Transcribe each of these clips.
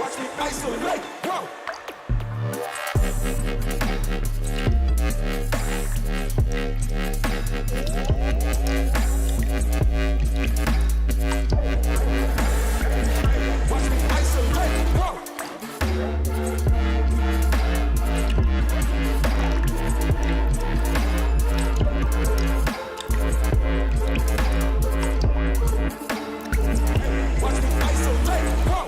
Watch me isolate. Whoa. Watch me isolate. Whoa. Watch me isolate. Whoa.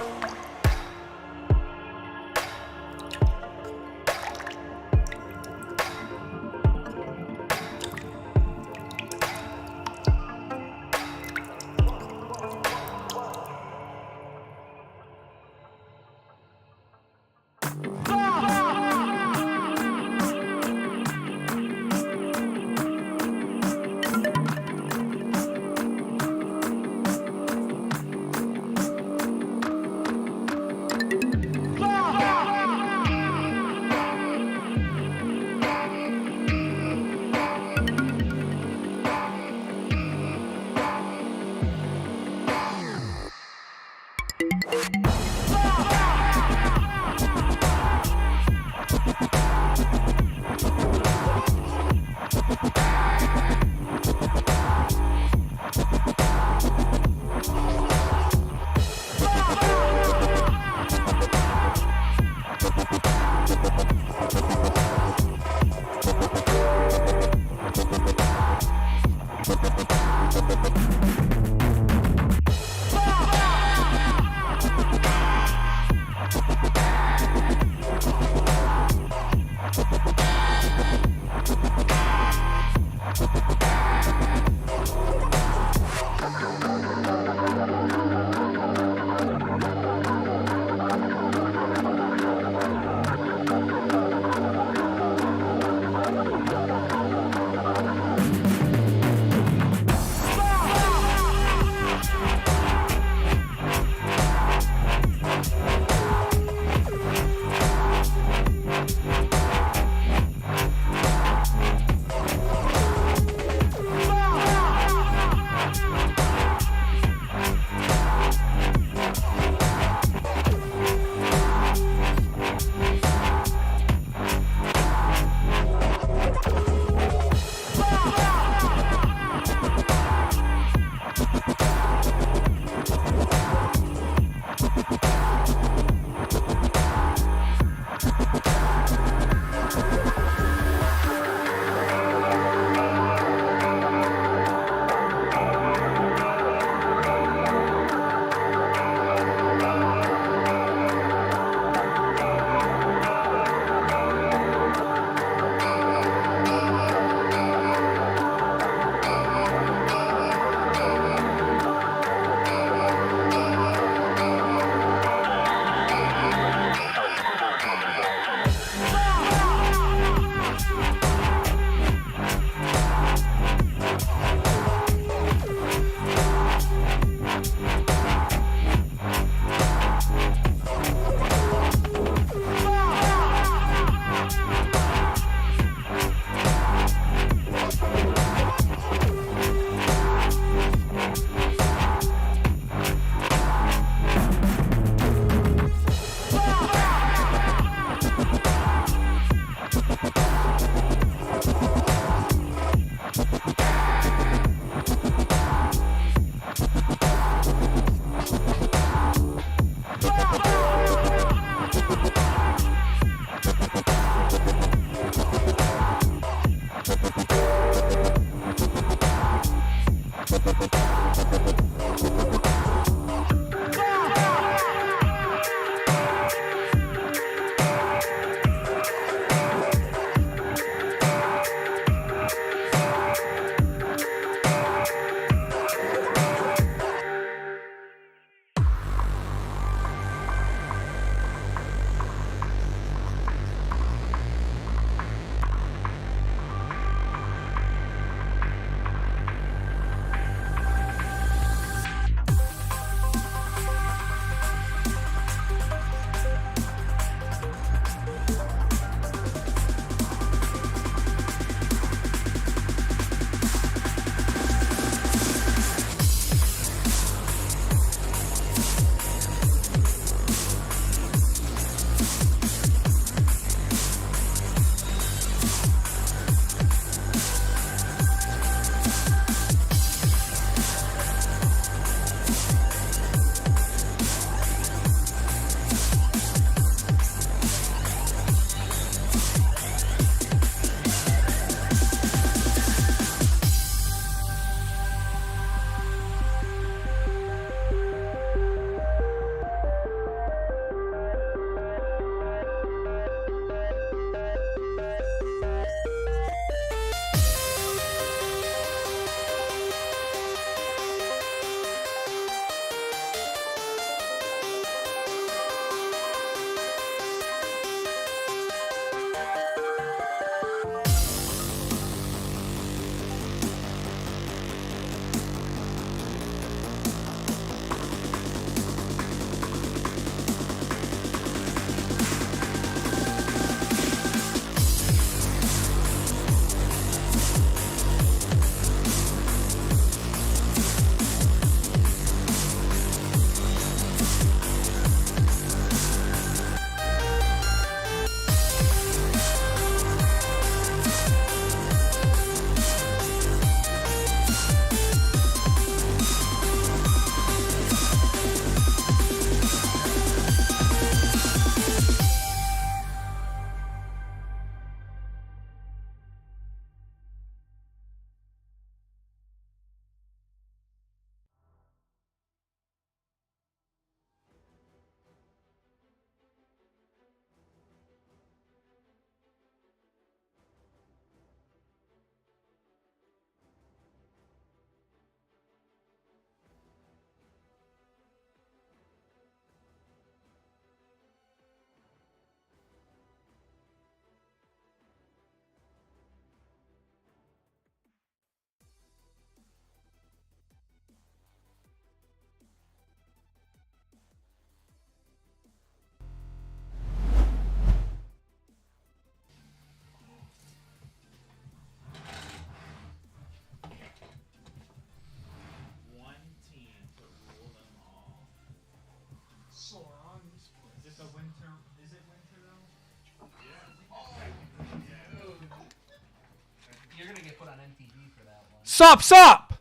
Sup?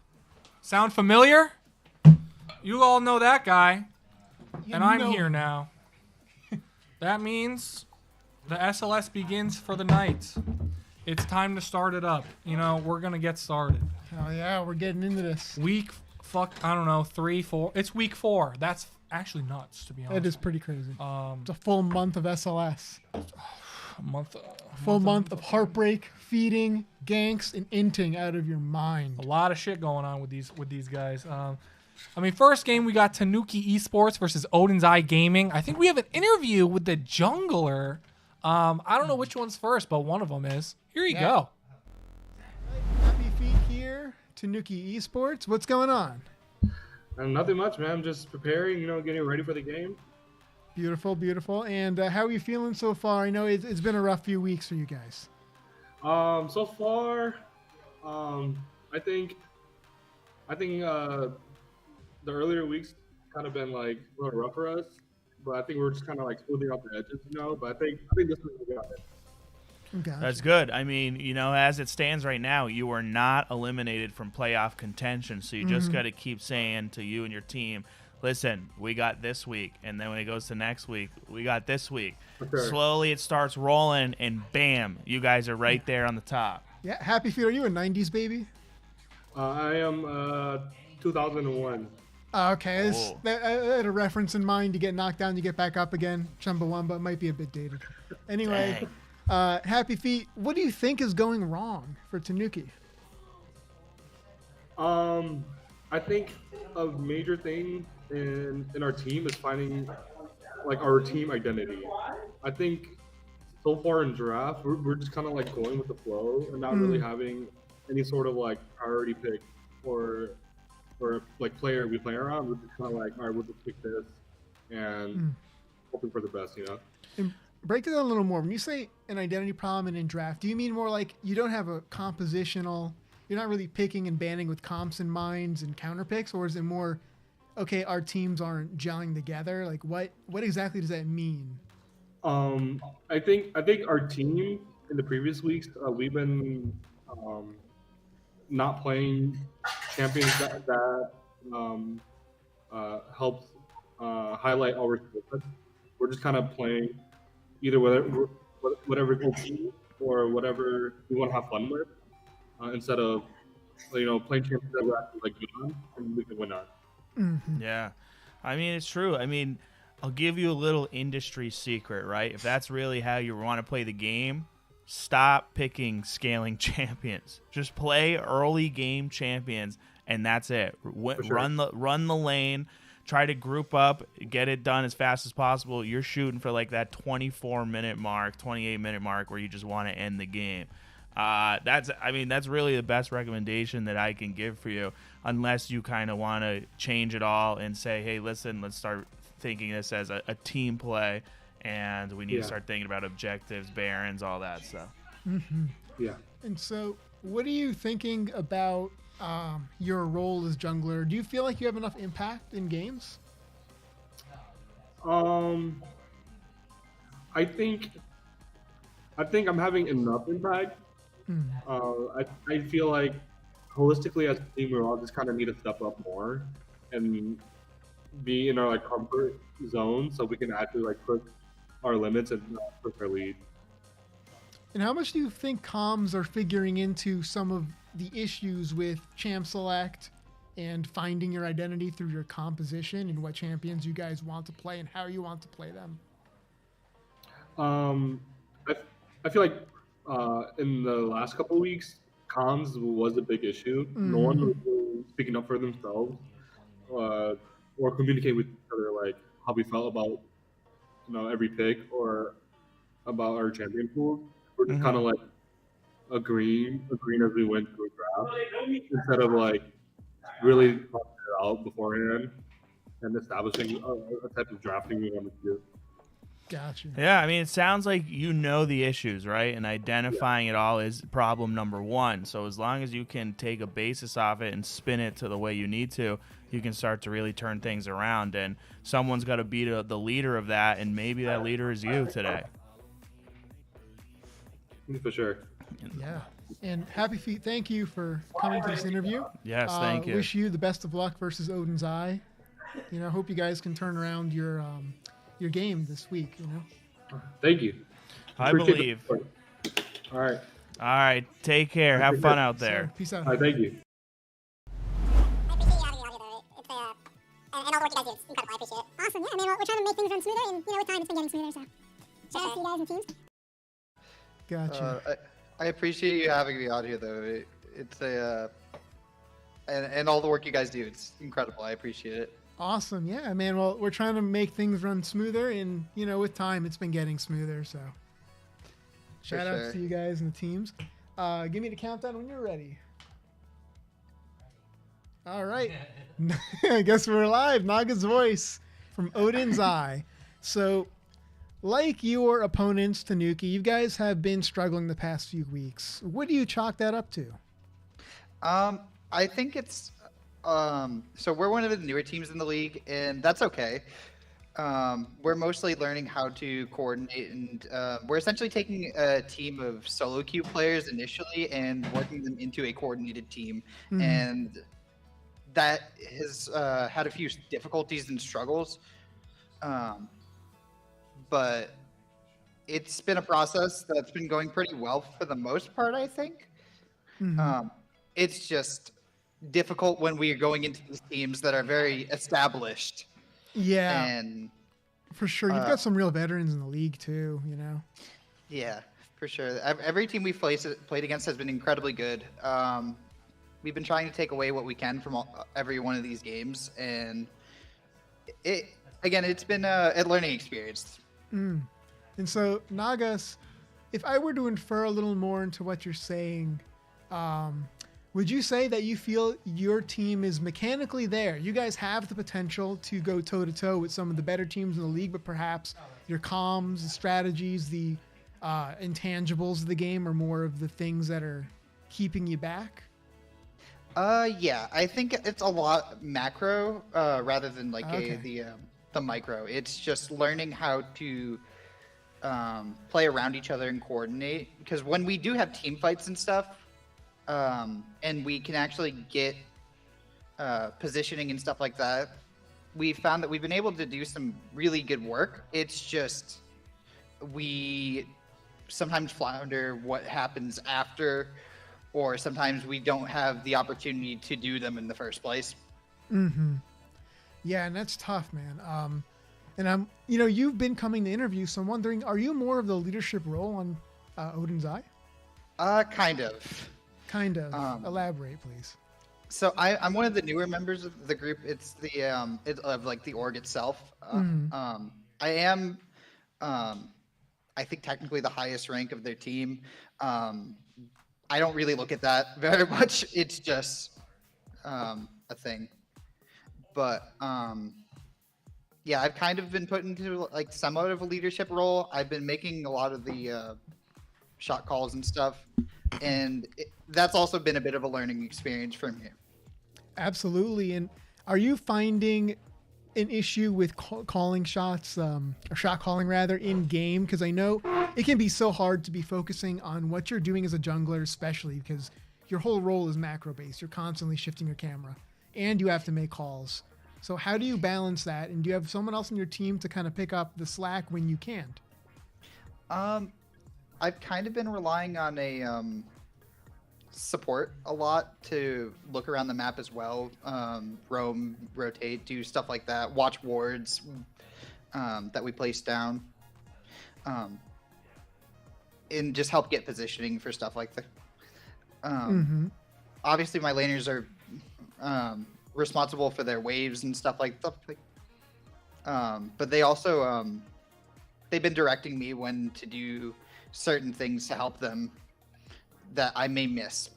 Sound familiar? You all know that guy. And I'm here now. That means the SLS begins for the night. It's time to start it up. We're going to get started. Oh, yeah, we're getting into this. I don't know, 3, 4. It's week 4. That's actually nuts, to be honest. It is pretty crazy. It's a full month of SLS. Full month of heartbreak, feeding, ganks, and inting out of your mind. A lot of shit going on with these guys. First game we got Tanuki Esports versus Odins Gaming. I think we have an interview with the jungler. I don't know which one's first, but one of them is. Here you go. Happy feet here, Tanuki Esports. What's going on? Nothing much, man. I'm just preparing, getting ready for the game. Beautiful, beautiful. And how are you feeling so far? I know it's been a rough few weeks for you guys. So far, I think the earlier weeks kind of been like a little rough for us, but I think we're just kind of like smoothing out the edges, But I think this week we got it. Gotcha. That's good. As it stands right now, you are not eliminated from playoff contention, so you just got to keep saying to you and your team, listen, we got this week, and then when it goes to next week, we got this week. Okay. Slowly it starts rolling, and bam, you guys are right there on the top. Yeah, happy feet. Are you a 90s baby? I am 2001. Okay, Cool. I had a reference in mind. You get knocked down, you get back up again. Chumbawamba, it might be a bit dated. Anyway, happy feet. What do you think is going wrong for Tanuki? I think a major thing in our team is finding like our team identity. I think so far in draft, we're just kind of like going with the flow and not really having any sort of like priority pick or like player we play around. We're just kind of like, all right, we'll just pick this and hoping for the best, And break it down a little more. When you say an identity problem in draft, do you mean more like you don't have a compositional, you're not really picking and banning with comps in minds and counter picks, or is it more, okay, our teams aren't gelling together? Like what exactly does that mean? I think our team in the previous weeks, we've been not playing champions that helps highlight our skill sets. We're just kind of playing either whatever is OP or whatever we want to have fun with, instead of playing champions that we're actually like good on and we can win on. Mm-hmm. Yeah. It's true. I'll give you a little industry secret, right? If that's really how you want to play the game, stop picking scaling champions. Just play early game champions, and that's it. Sure. Run the lane. Try to group up, get it done as fast as possible. You're shooting for like that 24-minute mark, 28-minute mark where you just want to end the game. That's really the best recommendation that I can give for you, unless you kind of want to change it all and say, hey, listen, let's start thinking this as a team play, and we need to start thinking about objectives, barons, all that stuff. Mm-hmm. Yeah. And so what are you thinking about your role as jungler? Do you feel like you have enough impact in games? I think I'm having enough impact. I feel like holistically as a team, we all just kind of need to step up more and be in our like comfort zone so we can actually like push our limits and push our lead. And how much do you think comms are figuring into some of the issues with champ select and finding your identity through your composition and what champions you guys want to play and how you want to play them? I feel like in the last couple of weeks, comms was a big issue. No one was really speaking up for themselves or communicating with each other like how we felt about every pick or about our champion pool. We're just kind of like agreeing as we went through a draft instead of like really talking it out beforehand and establishing a type of drafting we wanted to do. Gotcha. Yeah, it sounds like you know the issues, right? And identifying it all is problem number one. So as long as you can take a basis off it and spin it to the way you need to, you can start to really turn things around. And someone's got to be the leader of that, and maybe that leader is you today. For sure. Yeah. And Happy Feet, thank you for coming to this interview. Yes, thank you. Wish you the best of luck versus Odin's Eye. Hope you guys can turn around your game this week. Thank you. I Appreciate the believe. support. All right. All right, take care. Have fun out So, there. peace out. All right. Thank you. I appreciate you having me on here, though. It's and all the work you guys do, it's incredible. I appreciate it. Awesome. Yeah, I mean, we're trying to make things run smoother, and with time, it's been getting smoother. So, shout out to you guys and teams. Gotcha. I appreciate you having me on here, though. It's and all the work you guys do. It's incredible. I appreciate it. Awesome. Yeah, man. Well, we're trying to make things run smoother, and with time, it's been getting smoother. So, shout out sure. to you guys and the teams. Give me the countdown when you're ready. All right. I guess we're live. Naga's voice from Odin's Eye. So, like your opponents, Tanuki, you guys have been struggling the past few weeks. What do you chalk that up to? I think it's so we're one of the newer teams in the league, and that's okay. We're mostly learning how to coordinate, and we're essentially taking a team of solo queue players initially and working them into a coordinated team, and that has had a few difficulties and struggles. But it's been a process that's been going pretty well for the most part, I think. It's just difficult when we are going into these teams that are very established. Yeah, And for sure. You've got some real veterans in the league too, yeah, for sure. Every team we've played against has been incredibly good. We've been trying to take away what we can from every one of these games, and it's been a learning experience. And so, Nagas, if I were to infer a little more into what you're saying, would you say that you feel your team is mechanically there? You guys have the potential to go toe-to-toe with some of the better teams in the league, but perhaps your comms, the strategies, the intangibles of the game are more of the things that are keeping you back? Yeah, I think it's a lot macro rather than like Okay. the micro. It's just learning how to play around each other and coordinate. Because when we do have team fights and stuff, and we can actually get positioning and stuff like that, we found that we've been able to do some really good work. It's just we sometimes flounder what happens after, or sometimes we don't have the opportunity to do them in the first place. Yeah, and that's tough, man. And you've been coming to interviews, so I'm wondering, are you more of the leadership role on Odin's Eye? Kind of. Kind of. Elaborate, please. So I'm one of the newer members of the group. It's it's of like the org itself. I am, I think technically the highest rank of their team. I don't really look at that very much. It's just a thing. But yeah, I've kind of been put into like somewhat of a leadership role. I've been making a lot of the shot calls and stuff, and that's also been a bit of a learning experience for me. Absolutely. And are you finding an issue with calling shots, or shot calling rather, in game? Because I know it can be so hard to be focusing on what you're doing as a jungler, especially because your whole role is macro based. You're constantly shifting your camera and you have to make calls. So how do you balance that? And do you have someone else in your team to kind of pick up the slack when you can't? I've kind of been relying on a support a lot to look around the map as well, roam, rotate, do stuff like that, watch wards that we place down, and just help get positioning for stuff like that. Obviously, my laners are responsible for their waves and stuff like that. But they also they've been directing me when to do certain things to help them that I may miss.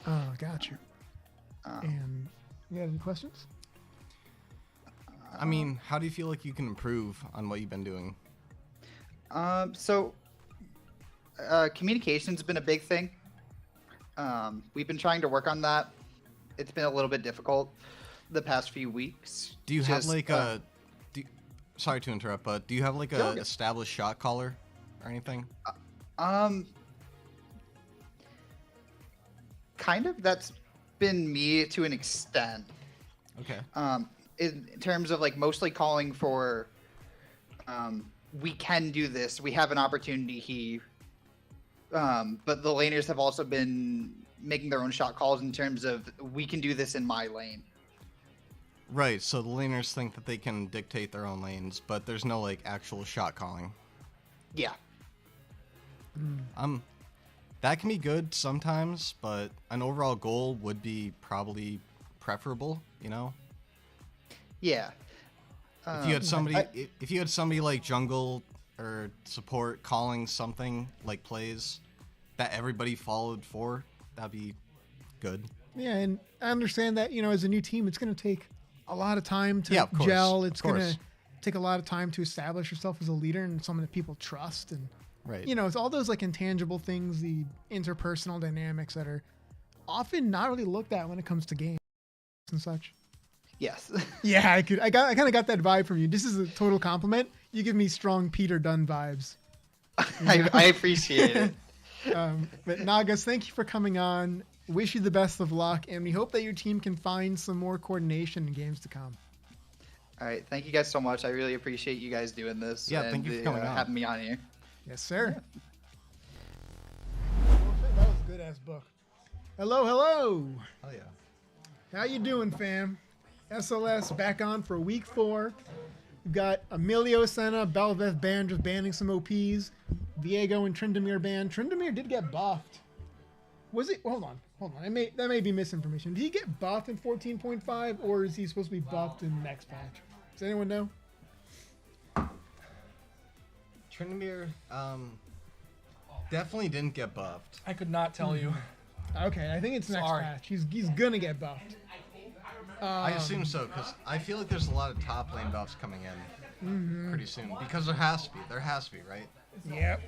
Oh, got you. And you got any questions? I mean, how do you feel like you can improve on what you've been doing? So communication's been a big thing. We've been trying to work on that. It's been a little bit difficult the past few weeks. Do you have like a... sorry to interrupt, but do you have like a established shot caller or anything? kind of that's been me to an extent. Okay. In terms of like mostly calling for, we can do this. We have an opportunity here. But the laners have also been making their own shot calls in terms of we can do this in my lane. Right, so the laners think that they can dictate their own lanes, but there's no like actual shot calling. Yeah. That can be good sometimes, but an overall goal would be probably preferable, you know? Yeah. If you had somebody if you had somebody like jungle or support calling something like plays that everybody followed for, that'd be good. Yeah, and I understand that, as a new team, it's going to take a lot of time to Yeah, of course, gel. of It's going course. to take a lot of time to establish yourself as a leader and someone that people trust. And, Right. it's all those like intangible things, the interpersonal dynamics that are often not really looked at when it comes to games and such. Yes. Yeah, I kind of got that vibe from you. This is a total compliment. You give me strong Peter Dunn vibes. I appreciate it. But Nagas, thank you for coming on. Wish you the best of luck, and we hope that your team can find some more coordination in games to come. All right. Thank you guys so much. I really appreciate you guys doing this. Yeah, and, thank you for coming on. having me on here. Yes, sir. That was a good ass book. Hello. Oh yeah. How you doing, fam? SLS back on for week 4. We've got Emilio Senna, Belveth banned, just banning some OPs. Viego and Tryndamere banned. Tryndamere did get buffed. Was it? Hold on. That may be misinformation. Did he get buffed in 14.5, or is he supposed to be buffed in the next patch? Does anyone know? Tryndamere definitely didn't get buffed. I could not tell you. Okay, I think it's next Sorry. patch. He's gonna get buffed. I assume so, because I feel like there's a lot of top lane buffs coming in pretty soon. Because there has to be. There has to be, right? Yep.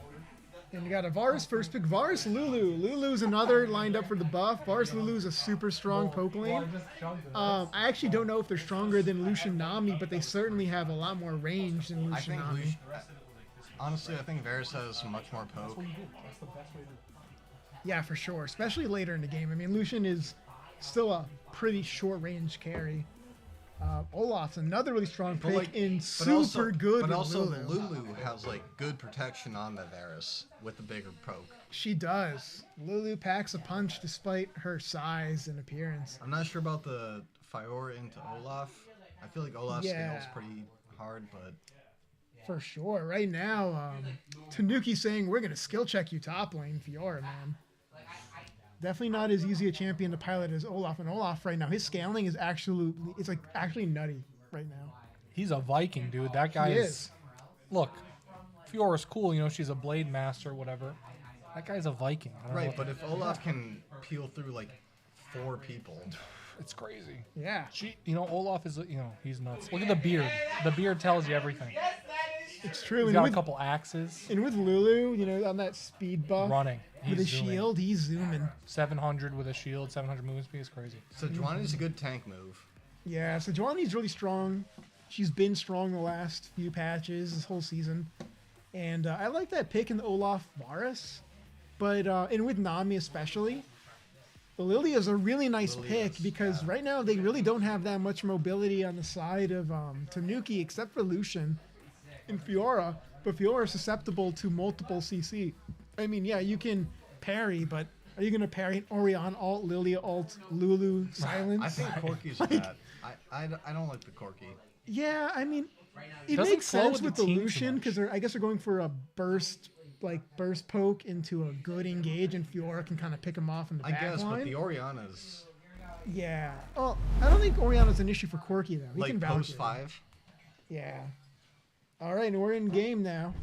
And you got a Varus first pick. Varus Lulu. Lulu's another lined up for the buff. Varus Lulu's a super strong poke lane. I actually don't know if they're stronger than Lucian Nami, but they certainly have a lot more range than I Lucian think Nami. honestly, I think Varus has much more poke. Yeah, for sure. Especially later in the game. I mean, Lucian is still a pretty short range carry. Olaf's another really strong But, pick like, and but super also, good But with also, Lulu. Lulu has like good protection on the Varus with the bigger poke. She does. Lulu packs a punch despite her size and appearance. I'm not sure about the Fiora into Olaf. I feel like Olaf Yeah. scales pretty hard, but For sure. Right now, Tanuki saying we're going to skill check you top lane, Fiora, man. Definitely not as easy a champion to pilot as Olaf. And Olaf right now, his scaling is actually nutty right now. He's a Viking, dude. That guy He is. is. Look, Fiora's cool. She's a blade master, whatever. That guy's a Viking. I don't know right. what But if Olaf can peel through like 4 people, it's crazy. Yeah. Olaf is, he's nuts. Look at the beard. The beard tells you everything. It's true. He's And got a with, couple axes. and with Lulu, on that speed buff, Running. with He's his zooming. shield, he's zooming. 700 with a shield, 700 movement speed is crazy. so Juani's a good tank move. Yeah, so Joanne's really strong. She's been strong the last few patches, this whole season. And I like that pick in the Olaf Varus. But, and with Nami especially, the Lily is a really nice pick because right now they really don't have that much mobility on the side of Tanuki except for Lucian and Fiora. But Fiora is susceptible to multiple CC. I mean, yeah, you can parry, but are you going to parry Orion, alt, Lilia, alt, Lulu, silence? I think Corki's bad. I don't like the Corki. Yeah, I mean, it Doesn't makes flow sense with with the the team too Lucian much. because I guess they're going for a burst poke into a good engage, and Fiora can kind of pick him off in the I back guess, line. but the Oriana's Yeah. Oh, I don't think Oriana's an issue for Corki though. He like can post validate. 5. Yeah. All right, and we're in game now.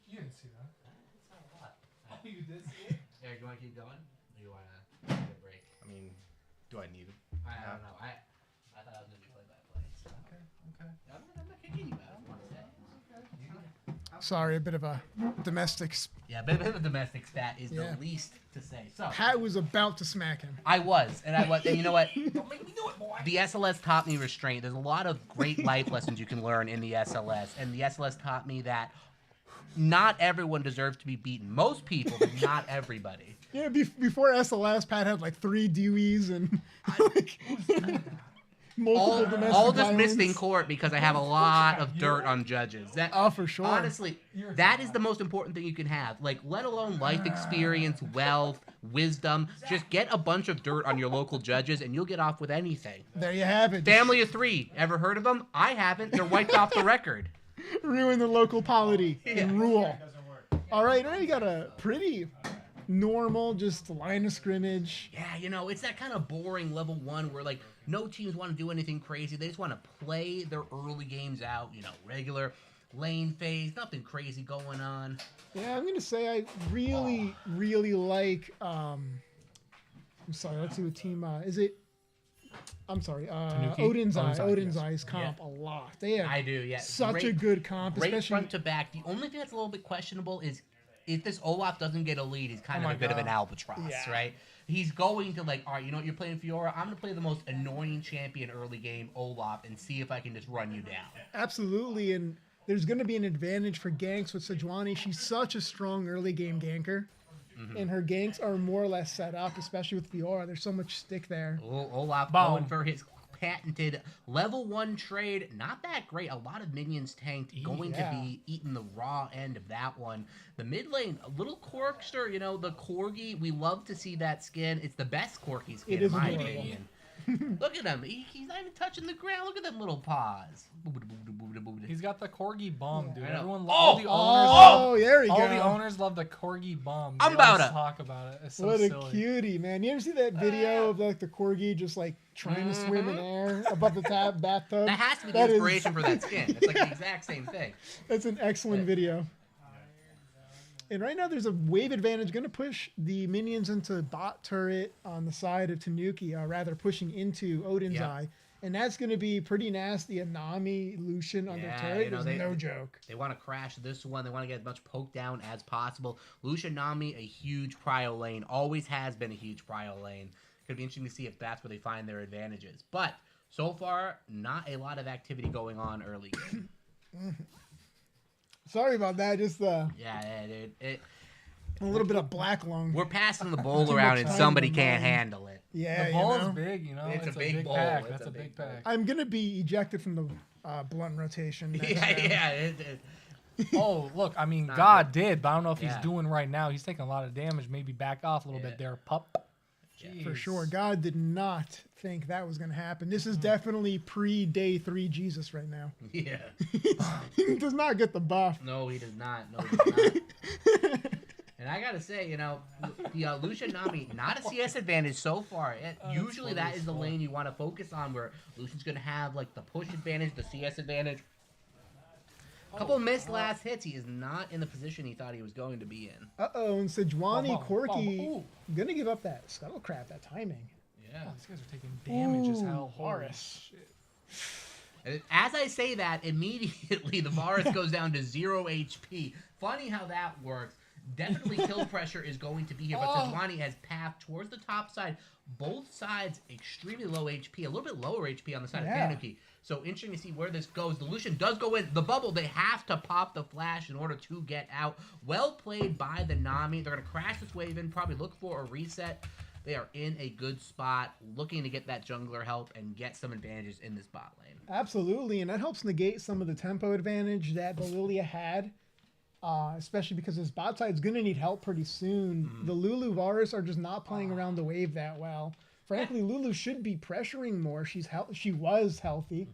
You didn't see that. You did see it? Eric, you want to keep going? Or you want to take a break? I mean, do I need it? I don't know. I thought I was going to be play-by-play. So. Okay. I'm not kicking you out. I don't want to say. Sorry, a bit of a domestic. Yeah, bit of a domestic stat is Yeah. the least to say. So Pat was about to smack him. I was, and you know what? Don't make me do it, boy. The SLS taught me restraint. There's a lot of great life lessons you can learn in the SLS, and the SLS taught me that not everyone deserves to be beaten. Most people, but not everybody. Yeah, before SLS, Pat had like 3 Deweys and like multiple domestic All this violence. missed in court because I have a lot of dirt on judges. That, Oh, for sure. honestly, that is the most important thing you can have. Like, let alone life experience, wealth, wisdom. Just get a bunch of dirt on your local judges, and you'll get off with anything. There you have it. Family of 3. Ever heard of them? I haven't. They're wiped off the record. Ruin the local polity and rule. All right, now you got a pretty normal, just line of scrimmage. Yeah, you know, it's that kind of boring level 1 where, like, no teams want to do anything crazy. They just want to play their early games out, you know, regular lane phase, nothing crazy going on. Yeah, I'm going to say I really, really like, I'm sorry, let's see what team, is it? I'm sorry, Tanuki? Odins yes. Eye's comp a lot. They have I do, yeah. such a good comp, Great especially front to back. The only thing that's a little bit questionable is if this Olaf doesn't get a lead, he's kind of a bit of an albatross, Yeah. right? He's going to, like, all right, you know what, you're playing Fiora? I'm going to play the most annoying champion early game, Olaf, and see if I can just run you down. Absolutely, and there's going to be an advantage for ganks with Sejuani. She's such a strong early game ganker, and her ganks are more or less set up, especially with Fiora. There's so much stick there. Olaf Boom. going for his patented level 1 trade. Not that great. A lot of minions tanked. Going Yeah. to be eating the raw end of that one. The mid lane, a little Corkster, you know, the Corgi. We love to see that skin. It's the best Corgi skin, It in is my adorable. opinion. Look at him. He's not even touching the ground. Look at them little paws. He's got the corgi bum, dude. I know. Everyone, Oh! all the owners, Oh, there we all go. the owners love the corgi bum. I'm They about always it. talk about it. It's so What a silly. cutie, man. You ever see that video of like the corgi just like trying to swim in air above the bathtub? That has to be the That is- inspiration for that skin. It's like the exact same thing. That's an excellent video. And right now there's a wave advantage going to push the minions into bot turret on the side of Tanuki, rather pushing into Odin's Yep. Eye. And that's going to be pretty nasty. A Nami Lucian on Yeah, the turret you know, is they- no joke. They want to crash this one. They want to get as much poke down as possible. Lucian Nami, a huge prio lane. Always has been a huge prio lane. Could be interesting to see if that's where they find their advantages. But so far, not a lot of activity going on early game. Sorry about that. Just Yeah, dude. a little bit of black lung. We're passing the bowl around and somebody can't handle it. Yeah, The you ball know? is big, you know. It's a a big big bowl. pack. It's That's a a big big bowl. pack. I'm going to be ejected from the blunt rotation. next Yeah, round. yeah. Oh, look, I mean, Not God did, but I don't know if Yeah. he's doing right now. He's taking a lot of damage. Maybe back off a little bit there, pup. For Jeez. sure. God did not think that was going to happen. This is definitely pre-day 3 Jesus right now. Yeah. He does not get the buff. No, he does not. No, he does not. And I gotta say, you know, the Lucian Nami, not a CS advantage so far. Usually that is the lane you want to focus on, where Lucian's gonna have like the push advantage, the CS advantage. Couple missed last hits. He is not in the position he thought he was going to be in. Uh-oh, and Sejuani, Bum, bum, Corky, bum. Ooh. going to give up that Scuttlecraft, that timing. Yeah. Oh, these guys are taking damage as Ooh, hell. Holy Horus. shit. As I say that, immediately the Varus goes down to 0 HP. Funny how that works. Definitely kill pressure is going to be here, but Sejuani has path towards the top side. Both sides extremely low HP, a little bit lower HP on the side of Yeah. Tanuki. So interesting to see where this goes. The Lucian does go in. The bubble, they have to pop the flash in order to get out. Well played by the Nami. They're going to crash this wave in, probably look for a reset. They are in a good spot, looking to get that jungler help and get some advantages in this bot lane. Absolutely, and that helps negate some of the tempo advantage that the Lilia had, especially because his bot side's going to need help pretty soon. The Lulu Varus are just not playing around the wave that well. Frankly, Lulu should be pressuring more. She was healthy,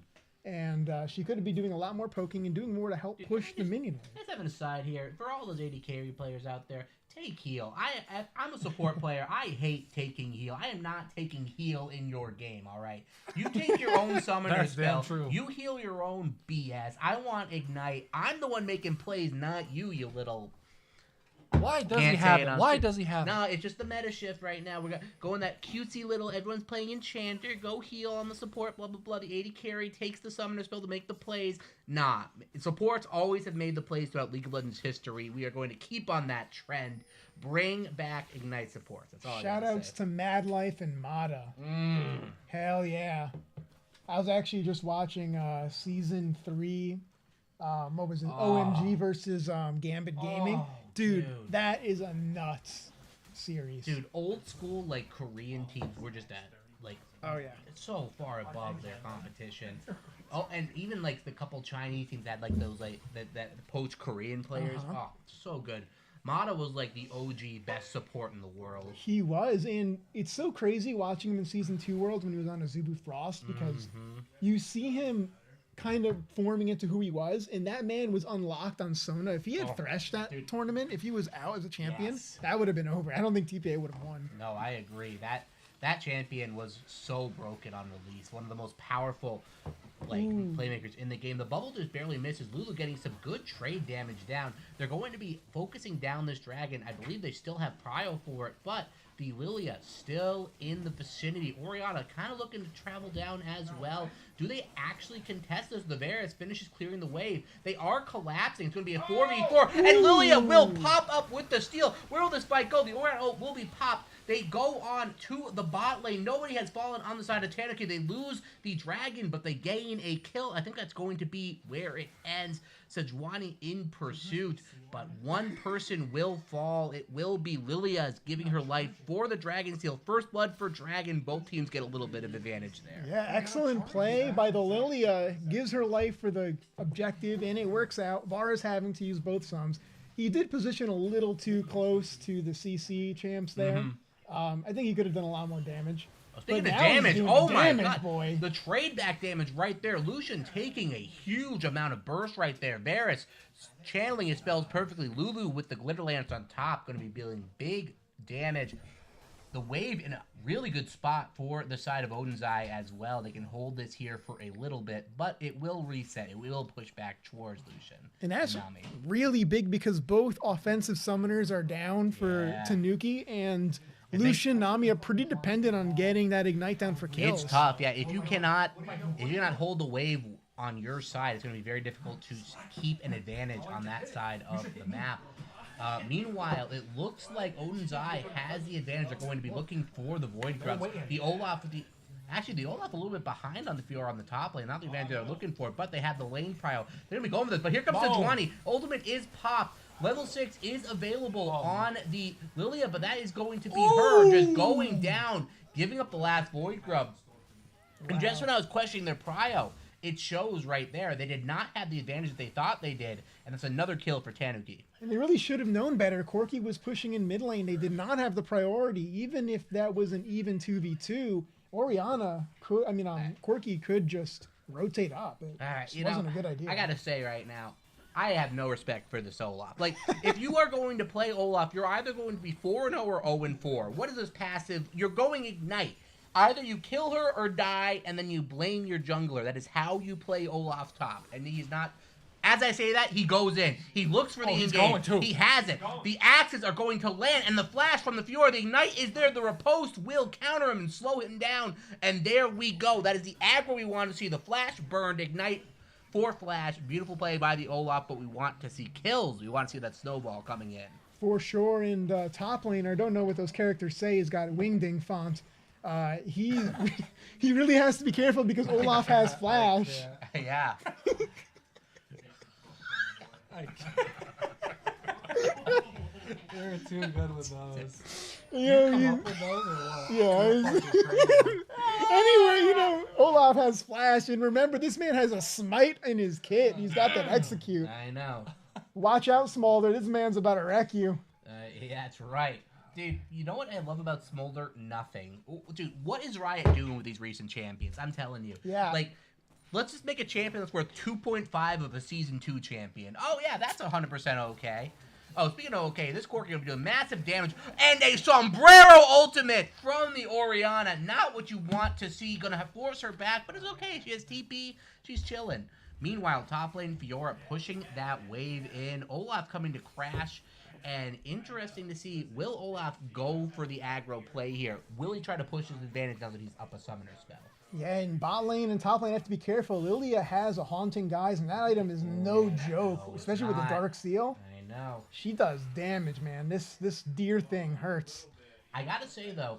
and she could be doing a lot more poking and doing more to help push the minion wave. Let's have an aside here. For all those AD carry players out there, take heal. I'm a support player. I hate taking heal. I am not taking heal in your game, all right? You take your own summoner That's damn spell. true. You heal your own BS. I want Ignite. I'm the one making plays, not you, you little... Why does he Can't say have it it? on Why stream. does he have it? No, it's just the meta shift right now. We're going that cutesy little, everyone's playing Enchanter, go heal on the support, blah, blah, blah. The AD carry takes the summoner spell to make the plays. Nah, supports always have made the plays throughout League of Legends history. We are going to keep on that trend. Bring back Ignite supports. That's all I Shout gotta outs say. to Mad Life and Mata. Hell yeah. I was actually just watching season 3 What was it? OMG versus Gambit Gaming. Dude, that is a nuts series. Dude, old school like Korean teams were just at like so far above their competition. Oh, and even like the couple Chinese teams that like those like that poach Korean players. Oh, so good. Mata was like the OG best support in the world. He was, and it's so crazy watching him in Season 2 Worlds when he was on Azubu Frost because you see him kind of forming into who he was, and that man was unlocked on Sona. If he had threshed that tournament, if he was out as a champion, that would have been over. I don't think TPA would have won. No, I agree. That champion was so broken on release. One of the most powerful playmakers in the game. The bubble just barely misses. Lulu getting some good trade damage down. They're going to be focusing down this dragon. I believe they still have prio for it, but the Lilia still in the vicinity. Oriana kind of looking to travel down as well. Do they actually contest this? The Varus finishes clearing the wave. They are collapsing. It's going to be a 4v4, and Lilia will pop up with the steal. Where will this fight go? The Oriana will be popped. They go on to the bot lane. Nobody has fallen on the side of Tanuki. They lose the dragon, but they gain a kill. I think that's going to be where it ends. Sejuani in pursuit, but one person will fall. It will be Lilia giving her life for the dragon steal. First blood for dragon. Both teams get a little bit of advantage there. Yeah, excellent play by the Lilia. Gives her life for the objective, and it works out. Vara's having to use both sums. He did position a little too close to the CC champs there. I think he could have done a lot more damage. Speaking of damage, oh my god, boy. The trade back damage right there. Lucian taking a huge amount of burst right there. Varus channeling his spells perfectly. Lulu with the glitter lance on top, going to be dealing big damage. The wave in a really good spot for the side of Odin's Eye as well. They can hold this here for a little bit, but it will reset. It will push back towards Lucian. And that's really big because both offensive summoners are down for Tanuki, and Lucian, Nami are pretty dependent on getting that ignite down for kills. It's tough, yeah. If you cannot hold the wave on your side, it's going to be very difficult to keep an advantage on that side of the map. Meanwhile, it looks like Odin's Eye has the advantage. They're going to be looking for the Void Grubs. The Olaf with the... Actually, the Olaf a little bit behind on the Fiora on the top lane. Not the advantage they're looking for, but they have the lane prio. They're going to be going for this. But here comes Sejuani. Ultimate is popped. Level 6 is available on the Lilia, but that is going to be her just going down, giving up the last Void Grub. And just when I was questioning their prio, it shows right there. They did not have the advantage that they thought they did, and it's another kill for Tanuki. And they really should have known better. Corki was pushing in mid lane. They did not have the priority. Even if that was an even 2v2, Oriana could, Corki could just rotate up. It wasn't a good idea. I got to say right now, I have no respect for this Olaf. Like, if you are going to play Olaf, you're either going to be 4-0 or 0-4. What is this passive? You're going Ignite. Either you kill her or die, and then you blame your jungler. That is how you play Olaf top. And he's not... As I say that, he goes in. He looks for the in-game. He has it. The axes are going to land, and the flash from the Fiora, the Ignite is there. The riposte will counter him and slow him down. And there we go. That is the aggro we want to see. The flash burned, Ignite for flash. Beautiful play by the Olaf, but we want to see kills. We want to see that snowball coming in. For sure, and top laner, don't know what those characters say, has got Wingding font. He really has to be careful because Olaf has flash. Yeah. You're too good with those. Yeah, up with those or what? Yeah. Anyway, Olaf has flash, and remember, this man has a smite in his kit. He's got that execute. I know. Watch out, Smolder. This man's about to wreck you. Yeah, that's right. Dude, you know what I love about Smolder? Nothing. Dude, what is Riot doing with these recent champions? I'm telling you. Yeah. Like, let's just make a champion that's worth 2.5 of a Season 2 champion. Oh, yeah, that's 100% okay. Oh, speaking of okay, this Corki will be doing massive damage. And a Sombrero ultimate from the Oriana. Not what you want to see. Gonna have force her back, but it's okay. She has TP. She's chilling. Meanwhile, top lane, Fiora pushing that wave in. Olaf coming to crash. And interesting to see, will Olaf go for the aggro play here? Will he try to push his advantage now that he's up a summoner spell? Yeah, and bot lane and top lane have to be careful. Lilia has a Haunting Guise, and that item is no joke, especially with the Dark Seal. I know. She does damage, man. This deer thing hurts. I gotta say, though,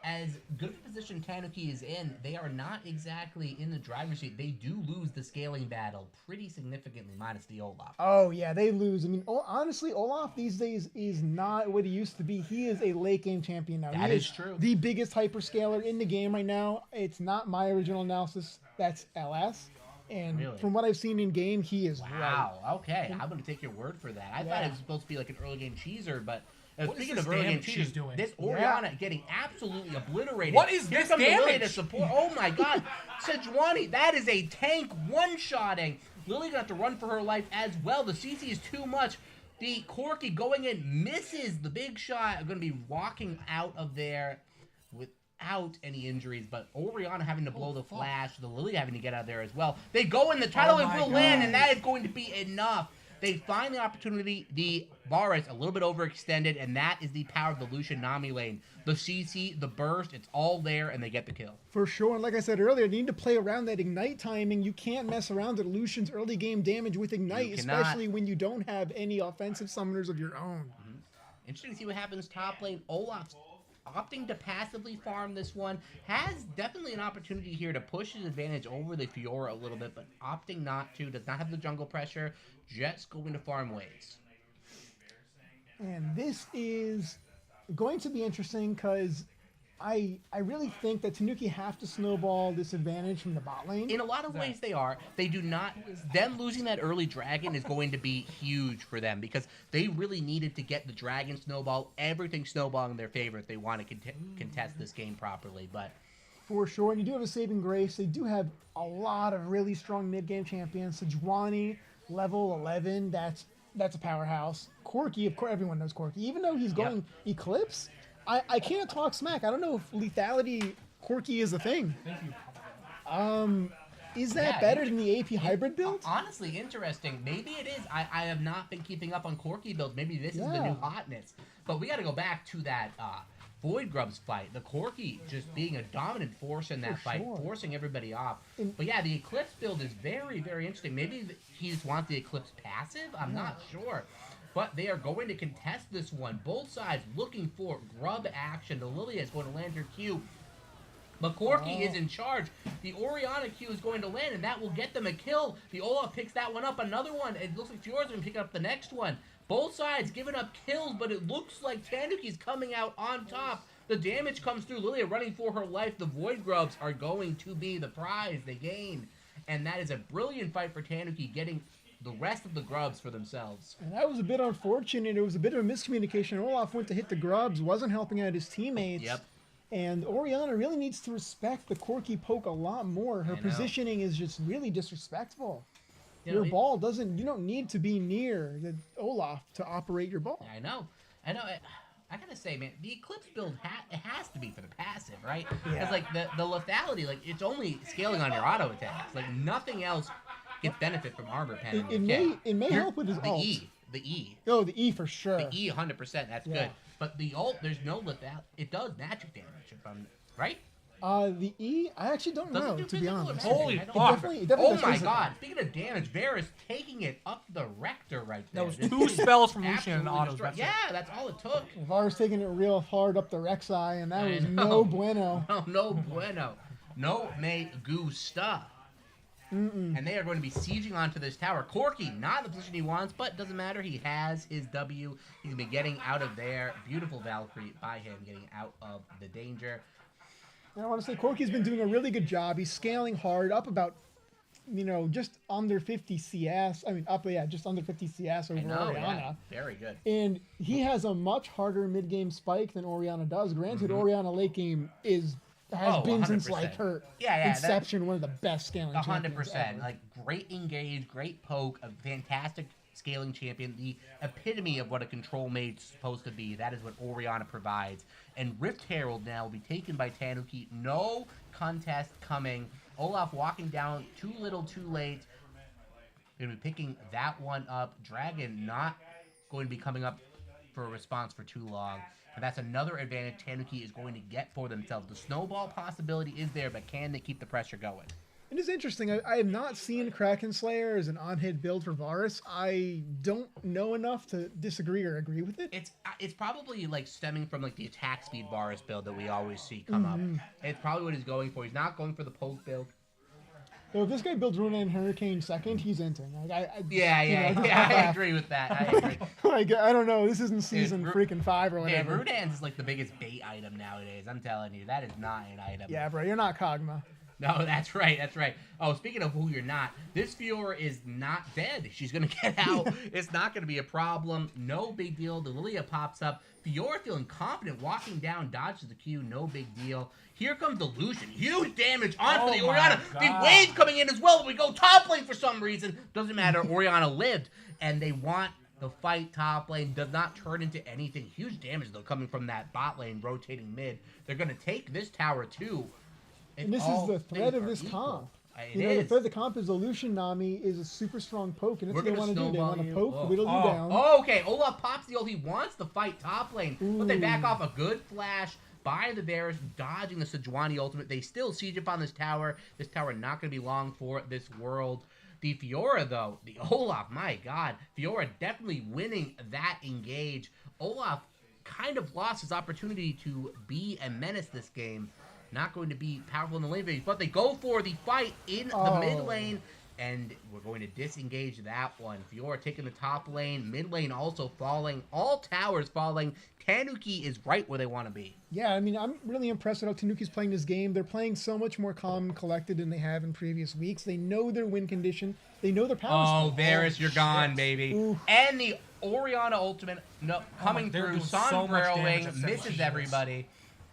as good of a position Tanuki is in, they are not exactly in the driver's seat. They do lose the scaling battle pretty significantly, minus the Olaf. Oh yeah, they lose. I mean, honestly, Olaf these days is not what he used to be. He is a late game champion now. That He is true. The biggest hyperscaler in the game right now. It's not my original analysis. That's LS. And Really? from what I've seen in game, he is Wow. Okay, I'm gonna take your word for that. I thought Yeah. it was supposed to be like an early game cheeser, but What speaking is of this early game damage she's cheesers, doing? this Orianna getting absolutely obliterated. What is Here this comes Lily to damage? support. Oh my God, Sejuani, that is a tank one-shotting. Lily gonna have to run for her life as well. The CC is too much. The Corky going in misses the big shot. Going to be walking out of there without any injuries, but Orianna having to blow the flash, the Lily having to get out of there as well. They go in, the title will land, and that is going to be enough. They find the opportunity. The Varus a little bit overextended, and that is the power of the Lucian Nami lane. The CC, the burst, it's all there, and they get the kill. For sure. And like I said earlier, you need to play around that Ignite timing. You can't mess around at Lucian's early game damage with Ignite, You cannot. especially when you don't have any offensive summoners of your own. Interesting to see what happens top lane. Olaf's opting to passively farm this one. Has definitely an opportunity here to push his advantage over the Fiora a little bit, but opting not to. Does not have the jungle pressure. Just going to farm waves. And this is going to be interesting because I really think that Tanuki have to snowball this advantage from the bot lane. In a lot of ways they are. They do not. Them losing that early dragon is going to be huge for them because they really needed to get the dragon snowball, everything snowballing in their favor if they want to contest this game properly. But For sure. And you do have a saving grace. They do have a lot of really strong mid-game champions. Sejuani, level 11, that's a powerhouse. Corky, of course, everyone knows Corky. Even though he's going Eclipse, I can't talk smack. I don't know if lethality Corky is a thing. Thank you. Is that better than the AP hybrid build? Honestly, interesting. Maybe it is. I have not been keeping up on Corky builds. Maybe this is the new hotness. But we got to go back to that Void Grubs fight. The Corky just being a dominant force in that fight, forcing everybody off. But yeah, the Eclipse build is very, very interesting. Maybe he just wants the Eclipse passive? I'm not sure. But they are going to contest this one. Both sides looking for grub action. The Lilia is going to land her Q. But Corky is in charge. The Orianna Q is going to land, and that will get them a kill. The Olaf picks that one up. Another one. It looks like Fiora's going to pick up the next one. Both sides giving up kills, but it looks like Tanuki's coming out on top. The damage comes through. Lilia running for her life. The Void Grubs are going to be the prize they gain. And that is a brilliant fight for Tanuki, getting the rest of the grubs for themselves. And that was a bit unfortunate. It was a bit of a miscommunication. Olaf went to hit the grubs, wasn't helping out his teammates. Yep. And Orianna really needs to respect the Corky poke a lot more. Her positioning is just really disrespectful. Your ball doesn't, you don't need to be near the Olaf to operate your ball. I know. I gotta say, man, the Eclipse build it has to be for the passive, right? Because like the lethality, like it's only scaling on your auto attacks. Like nothing else gets benefit from armor pen. It may help with his ult. The E. Oh, the E for sure. The E, 100%. That's good. But the ult, there's no lethality. It does magic damage, if I'm right. The E, I actually don't know, to be honest. Holy It fuck. definitely Oh does my physical. god. Speaking of damage, Varus taking it up the rector right there. That was 2 spells from Lucian and Absolutely autos. destroyed. That's it. Yeah, that's all it took. Varus taking it real hard up the Rek'Sai, and that I was know. no bueno. No bueno. No me gusta. And they are going to be sieging onto this tower. Corky, not in the position he wants, but doesn't matter. He has his W. He's going to be getting out of there. Beautiful Valkyrie by him, getting out of the danger. And I want to say Corky's been doing a really good job. He's scaling hard, up about, just under 50 CS. I mean, just under 50 CS over Orianna. Very good. And he has a much harder mid-game spike than Orianna does. Granted, Orianna late game has been since 100%. like her Yeah, inception one of the best scaling champions 100%. ever. Like, great engage, great poke, a fantastic scaling champion, the epitome of what a control mage's supposed to be. That is what Orianna provides. And Rift Herald now will be taken by Tanuki. No contest coming. Olaf walking down too little, too late. Going to be picking that one up. Dragon not going to be coming up for a response for too long. And that's another advantage Tanuki is going to get for themselves. The snowball possibility is there, but can they keep the pressure going? It is interesting. I have not seen Kraken Slayer as an on-hit build for Varus. I don't know enough to disagree or agree with it. It's probably like stemming from like the attack speed Varus build that we always see come up. It's probably what he's going for. He's not going for the poke build. So if this guy builds Runa and Hurricane second, he's inting. I agree with that. I agree. Like, I don't know. This isn't season freaking 5 or Yeah, whatever. Rudan's is like the biggest bait item nowadays. I'm telling you, that is not an item. Yeah, bro, you're not Kog'Maw. No, that's right. That's right. Oh, speaking of who you're not, this Fiora is not dead. She's going to get out. It's not going to be a problem. No big deal. The Lilia pops up. Fiora feeling confident, walking down, dodges the Q. No big deal. Here comes the Lucian. Huge damage onto the Orianna. The wave coming in as well. We go top lane for some reason. Doesn't matter. Orianna lived. And they want the fight top lane. Does not turn into anything. Huge damage, though, coming from that bot lane rotating mid. They're going to take this tower, too. And this is the threat of this comp. The threat of the comp is the Lucian Nami is a super strong poke, and that's what they want to do. They want to poke, whittle you down. Oh, okay. Olaf pops the ult. He wants to fight top lane, but they back off a good flash by the Varus, dodging the Sejuani ultimate. They still siege up on this tower. This tower not going to be long for this world. The Fiora, though, the Olaf, my God. Fiora definitely winning that engage. Olaf kind of lost his opportunity to be a menace this game. Not going to be powerful in the lane phase, but they go for the fight in the mid lane, and we're going to disengage that one. Fiora taking the top lane, mid lane also falling, all towers falling. Tanuki is right where they want to be. Yeah, I mean, I'm really impressed with how Tanuki's playing this game. They're playing so much more calm and collected than they have in previous weeks. They know their win condition. They know their power. Oh, Varus, you're gone, baby. Ooh. And the Orianna ultimate coming through, sombrero-ing, misses everybody.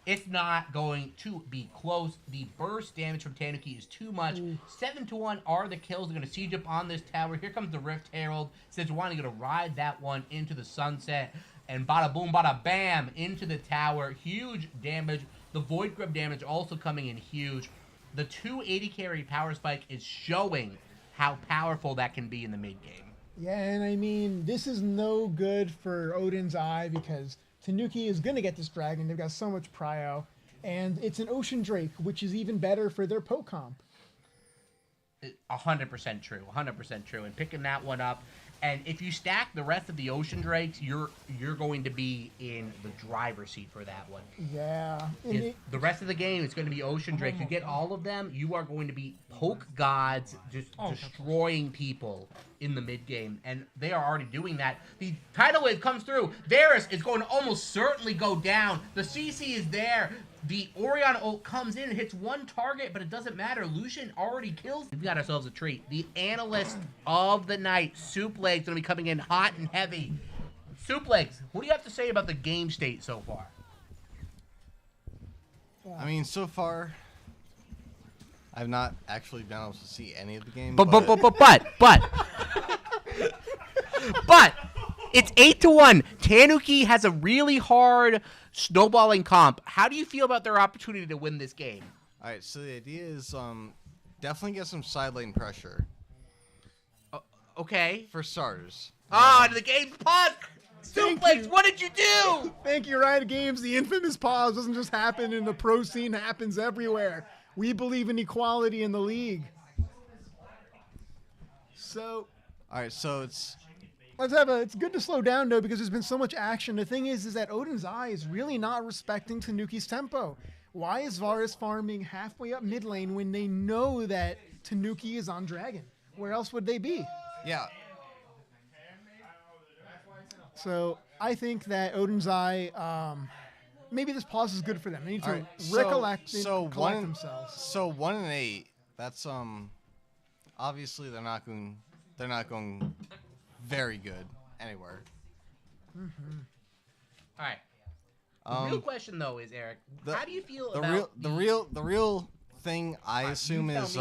It's not going to be close. The burst damage from Tanuki is too much. 7-1 are the kills. They're going to siege up on this tower. Here comes the Rift Herald. Sejuani going to ride that one into the sunset. And bada boom, bada bam, into the tower. Huge damage. The Void Grub damage also coming in huge. The 280 carry power spike is showing how powerful that can be in the mid game. Yeah, and I mean, this is no good for Odin's Eye because Tanuki is going to get this dragon. They've got so much prio. And it's an Ocean Drake, which is even better for their poke comp. 100% true. 100% true. And picking that one up. And if you stack the rest of the Ocean Drakes, you're going to be in the driver's seat for that one. Yeah. The rest of the game is going to be Ocean Drakes. You get all of them, you are going to be poke gods, just destroying people in the mid game. And they are already doing that. The tidal wave comes through. Varus is going to almost certainly go down. The CC is there. The Orianna ult comes in and hits one target, but it doesn't matter. Lucian already kills. We've got ourselves a treat. The analyst of the night, Soup Legs, going to be coming in hot and heavy. Soup Legs, what do you have to say about the game state so far? I mean, so far, I've not actually been able to see any of the game. But it's 8-1. Tanuki has a really hard snowballing comp. How do you feel about their opportunity to win this game? All right, so the idea is definitely get some side lane pressure. Okay. For starters. The game's paused. Suplex, what did you do? Thank you, Riot Games. The infamous pause doesn't just happen in the pro scene, it happens everywhere. We believe in equality in the league. So, all right, so it's good to slow down though because there's been so much action. The thing is that Odin's Eye is really not respecting Tanuki's tempo. Why is Varus farming halfway up mid lane when they know that Tanuki is on Dragon? Where else would they be? Yeah. So I think that Odin's Eye, maybe this pause is good for them. They need to collect themselves. So 1-8. That's obviously they're not going very good anywhere. Mm-hmm. All right. The real question though is, Eric, how do you feel about the real thing? I assume is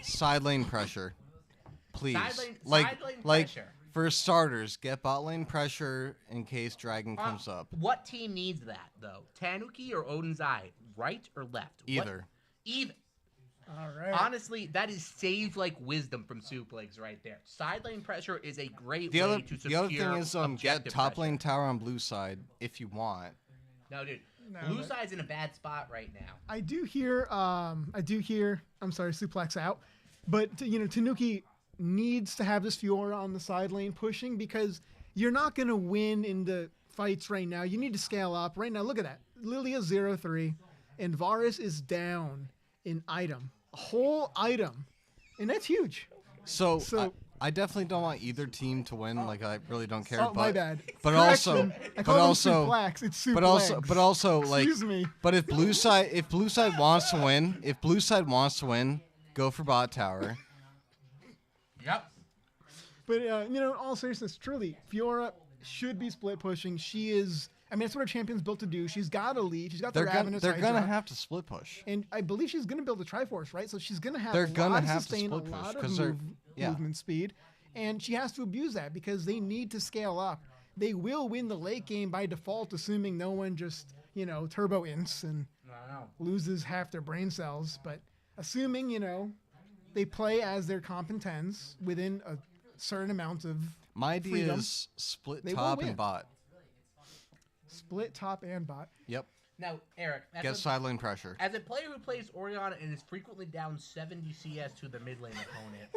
side lane pressure. Please, side lane pressure. For starters, get bot lane pressure in case Dragon comes up. What team needs that though? Tanuki or Odin's Eye? Right or left? Either. Even. All right. Honestly, that is sage like wisdom from Soup Legs right there. Side lane pressure is a great way to secure the other thing is get top pressure. lane tower on blue side if you want. No, dude. Blue side's in a bad spot right now. I do hear, I'm sorry, suplex out. But, Tanuki needs to have this Fiora on the side lane pushing because you're not going to win in the fights right now. You need to scale up. Right now, look at that. Lilia 0-3, and Varus is down in item. A whole item. And that's huge. So I definitely don't want either team to win. Like, I really don't care. Oh, my bad. But Correction. I call them suplex. It's but also, like, excuse me. But if blue side wants to win, go for bot tower. Yep. But, in all seriousness, truly, Fiora should be split pushing. She is, that's what our champion's built to do. She's got a lead. She's got the Ravenous They're Hydra. going to have to split push. And I believe she's going to build a Triforce, right? So she's going to have They're a gonna lot of have to sustain, a split push, lot 'cause of they're- movement speed. And she has to abuse that because they need to scale up. They will win the late game by default, assuming no one just, turbo ints and loses half their brain cells. But assuming, they play as their comp and 10s within a certain amount of My idea freedom, is split they will top win. and bot. Split top and bot. Yep. Now, Eric, Get side lane pressure. as a player who plays Orianna and is frequently down 70 CS to the mid lane opponent,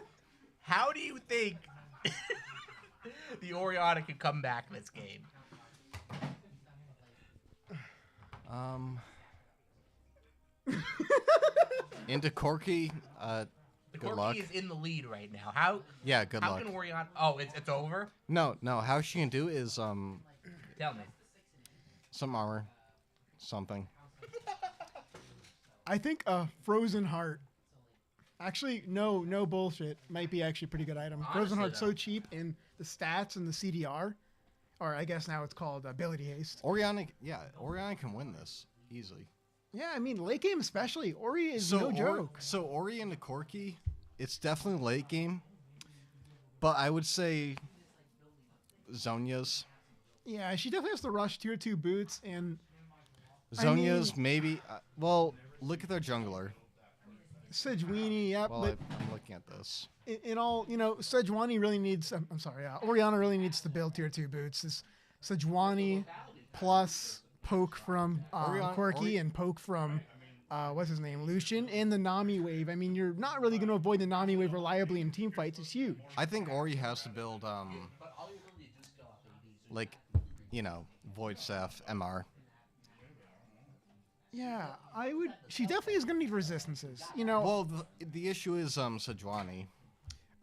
how do you think the Orianna can come back this game? Into Corky. The Good Corki luck. is in the lead right now. How? Yeah, good How luck. can Orianna? Oh, it's over. No. How she can do is Tell me. some armor, something. I think a Frozen Heart. Actually, no bullshit. Might be actually a pretty good item. Frozen Honestly, Heart's so though. cheap, and the stats and the CDR, or I guess now it's called ability haste. Orianna can win this easily. Yeah, late game especially. Ori is no joke. So Ori into Corky, it's definitely late game. But I would say Zonya's. Yeah, she definitely has to rush tier 2 boots, and Zonya's maybe. Well, look at their jungler. Sejuani, yep. Well, but I'm looking at this. in all, Sejuani really needs, Orianna really needs to build tier 2 boots. This Sejuani plus poke from Corky and poke from, what's his name, Lucian, and the Nami wave. You're not really going to avoid the Nami wave reliably in team fights. It's huge. I think Ori has to build, Void Staff, MR. Yeah, I would. She definitely is going to need resistances. Well, the issue is Sejuani.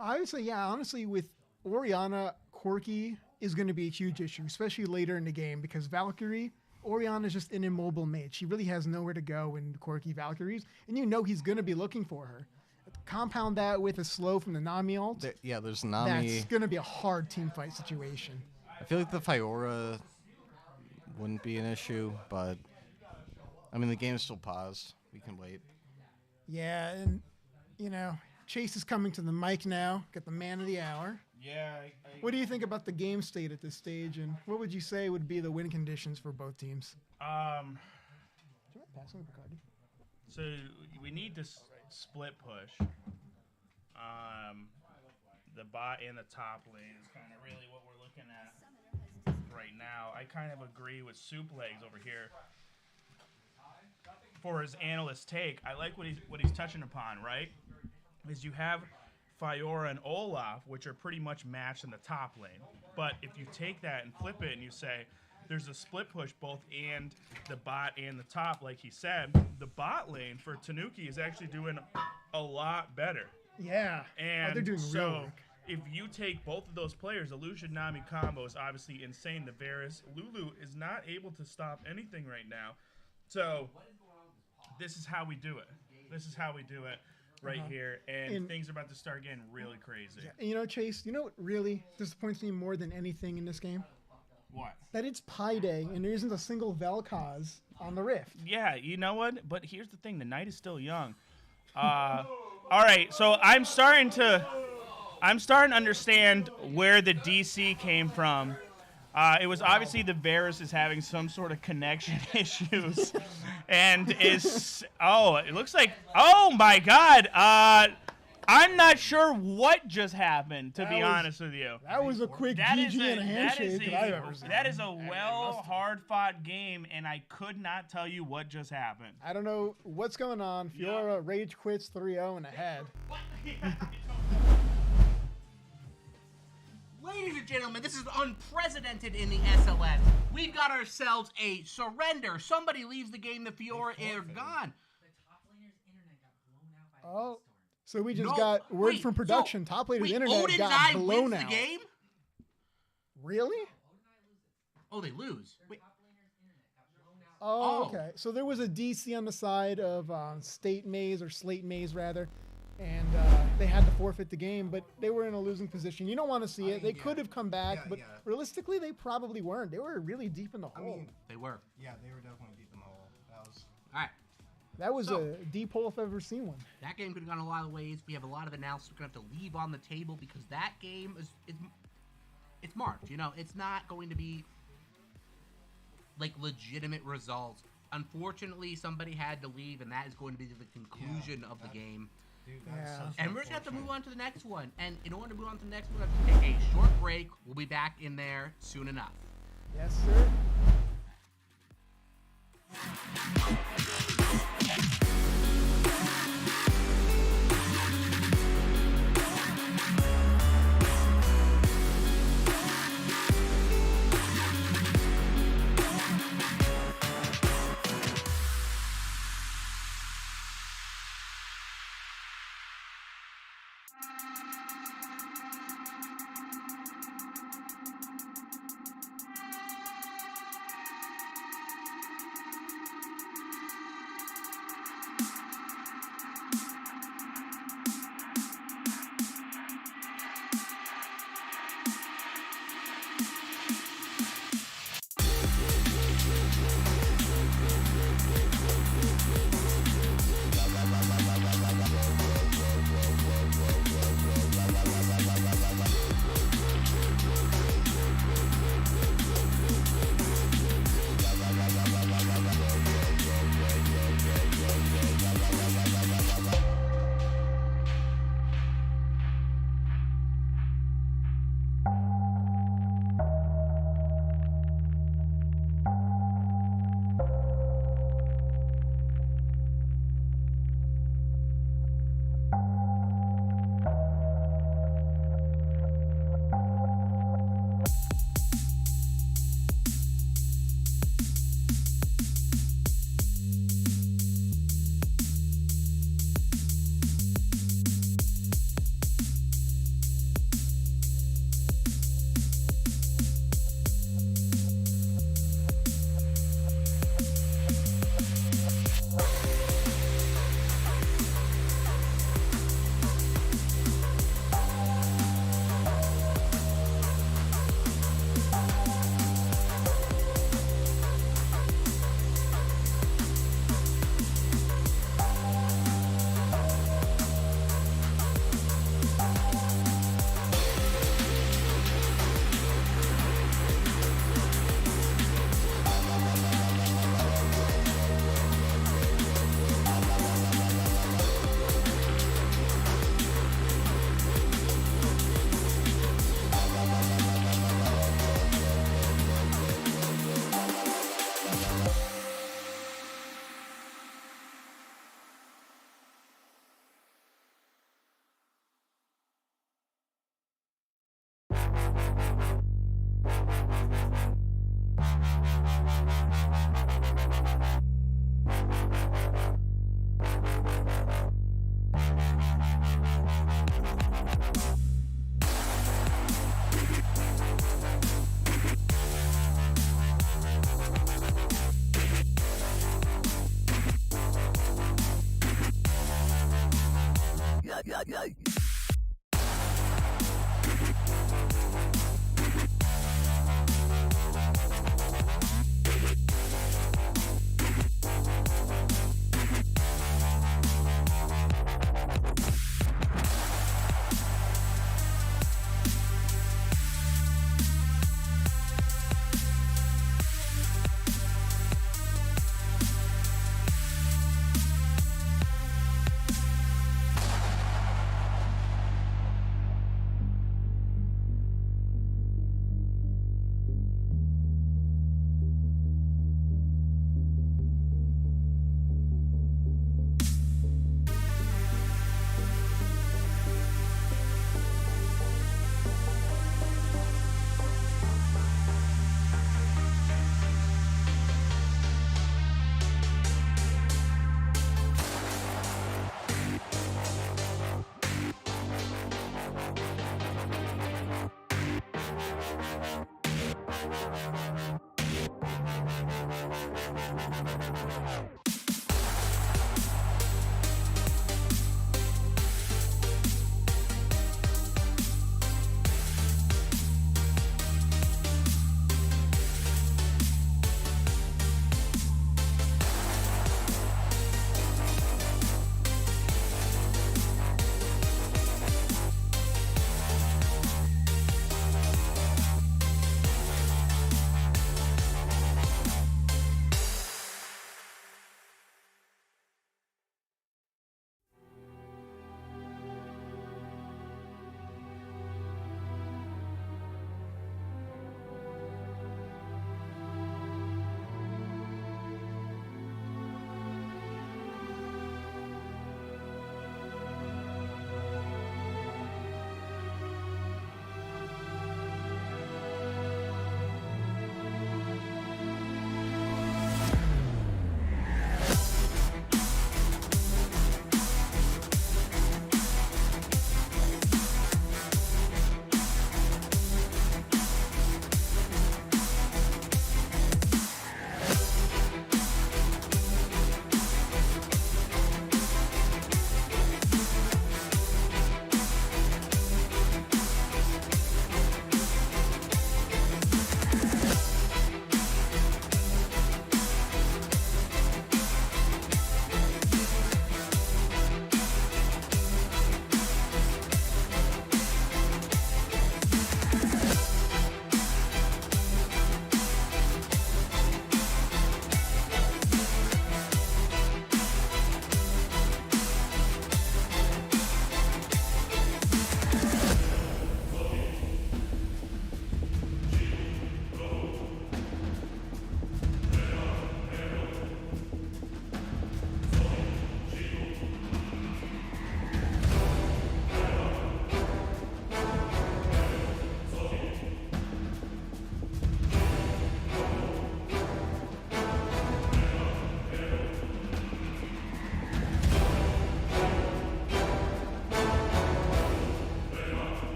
I would say, yeah, honestly, with Orianna, Corky is going to be a huge issue, especially later in the game, because Valkyrie, Orianna is just an immobile mage. She really has nowhere to go in Corky Valkyries, and he's going to be looking for her. Compound that with a slow from the Nami ult. There's Nami. That's going to be a hard team fight situation. I feel like the Fiora wouldn't be an issue, but the game's still paused. We can wait. Yeah, and Chase is coming to the mic now. Got the man of the hour. Yeah. What do you think about the game state at this stage, and what would you say would be the win conditions for both teams? Do you mind passing the Bacardi? So we need to split push. The bot and the top lane is kind of really what we're looking at right now. I kind of agree with Soup Legs over here for his analyst take. I like what he's touching upon, right? Is you have Fiora and Olaf, which are pretty much matched in the top lane. But if you take that and flip it and you say, there's a split push both and the bot and the top, like he said, the bot lane for Tanuki is actually doing a lot better. Yeah. And they're doing so real work. if you take both of those players, the Lucian Nami combo is obviously insane. The Varus Lulu is not able to stop anything right now. So this is how we do it. This is how we do it right here. And things are about to start getting really crazy. Yeah, and Chase, what really disappoints me more than anything in this game? What? That it's Pi Day and there isn't a single Vel'Koz on the Rift. Yeah, you know what? But here's the thing: the night is still young. All right, so I'm starting to understand where the DC came from. It was obviously the Varus is having some sort of connection issues, and it looks like, oh my God, I'm not sure what just happened, to be honest with you. That was a quick That GG is and a handshake that I've ever seen. that is a hard-fought game, and I could not tell you what just happened. I don't know what's going on. Fiora rage quits 3-0 and ahead. Ladies and gentlemen, this is unprecedented in the SLS. We've got ourselves a surrender. Somebody leaves the game, the Fiora are gone. Oh, so we just got word from production. Top laner's internet Odins got blown wins out. the game? Really? Oh, they lose. Wait. Oh, okay. So there was a DC on the side of State Maze, or Slate Maze rather, and they had to forfeit the game, but they were in a losing position. You don't want to see it. They could have come back, but realistically, they probably weren't. They were really deep in the hole. They were. Yeah, they were definitely deep in the hole. That was. All right. That was a deep hole if I've ever seen one. That game could have gone a lot of ways. We have a lot of analysis we're going to have to leave on the table because that game is it's marked. You know, it's not going to be like legitimate results. Unfortunately, somebody had to leave, and that is going to be the conclusion of the game. Dude, And we're just going to have to move on to the next one. And in order to move on to the next one, we have to take a short break. We'll be back in there soon enough. Yes, sir.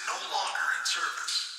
no longer in service.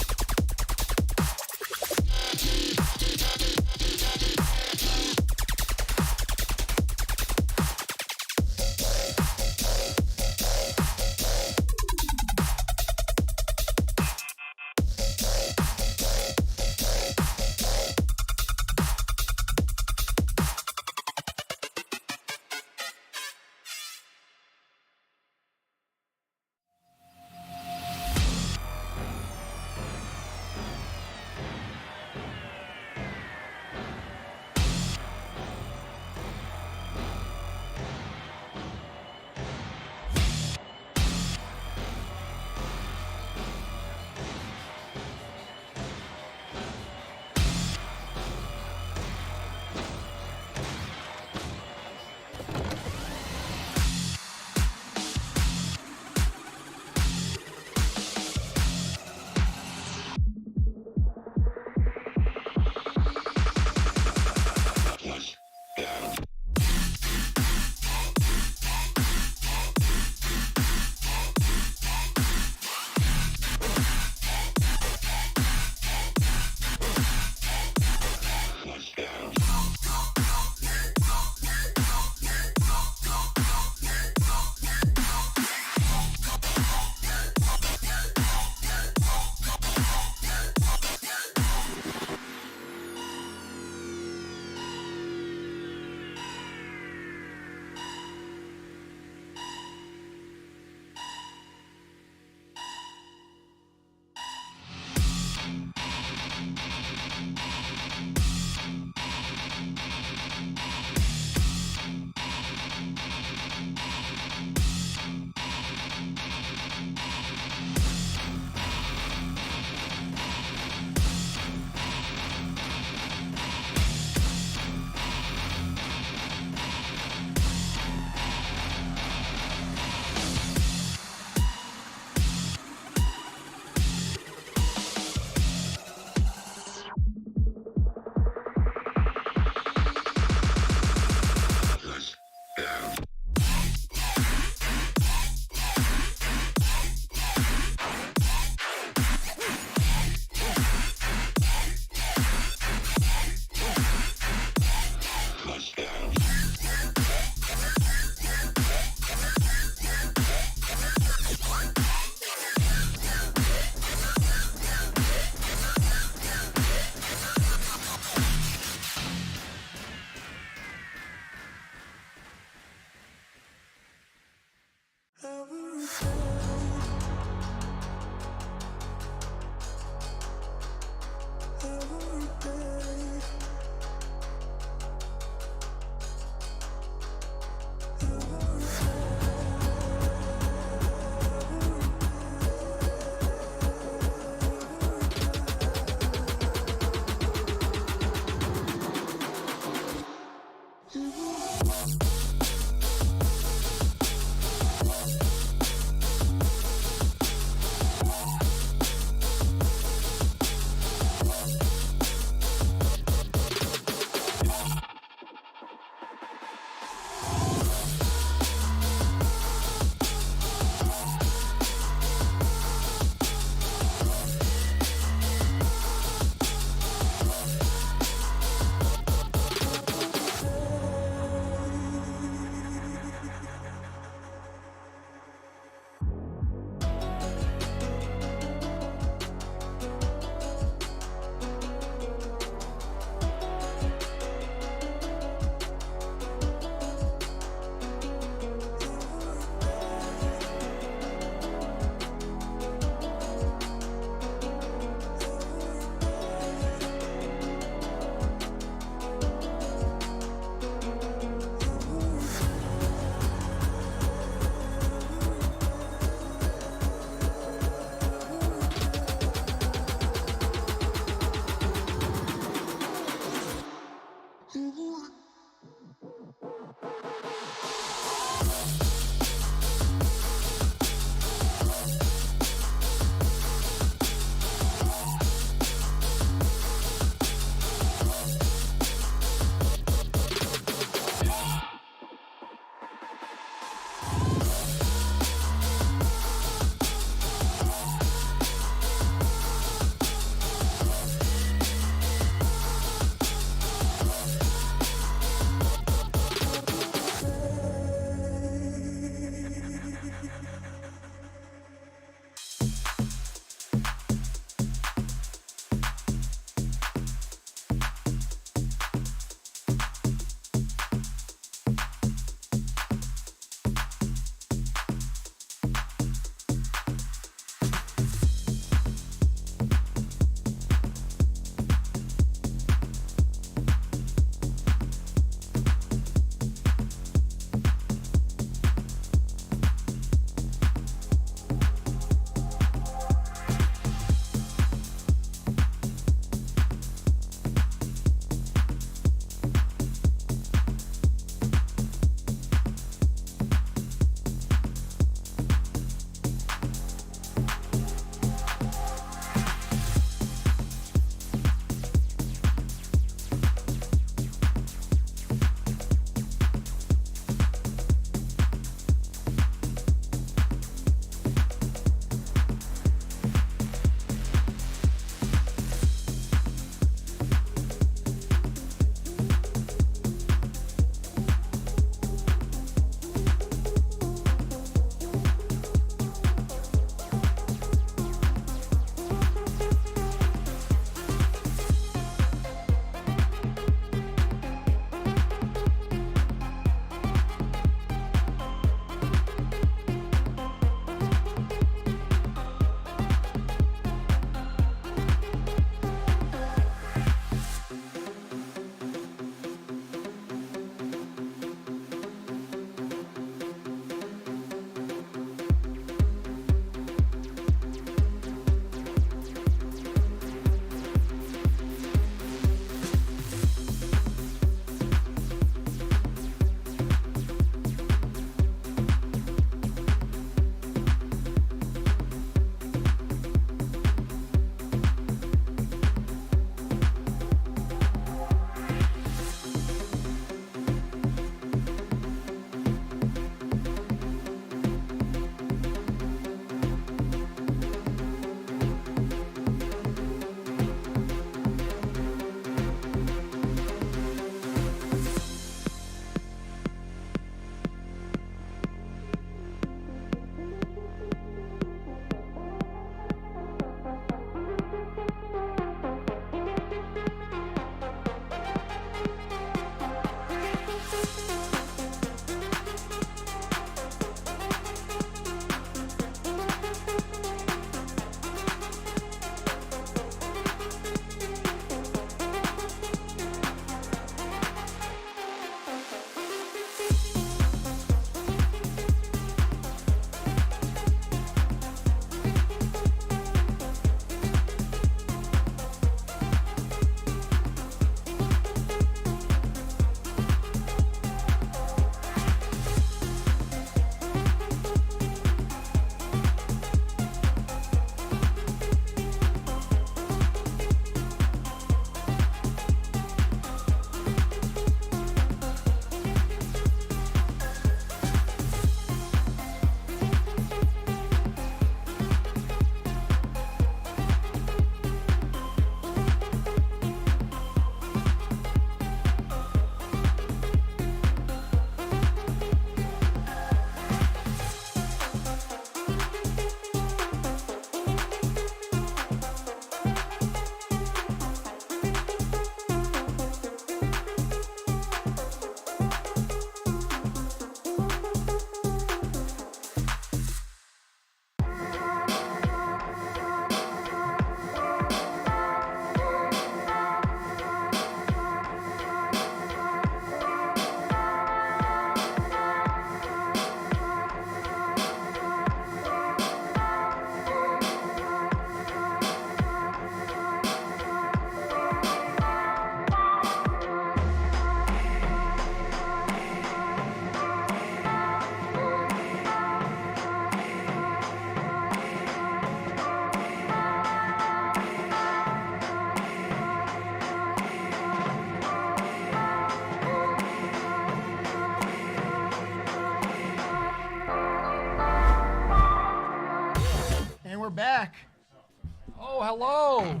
Hello.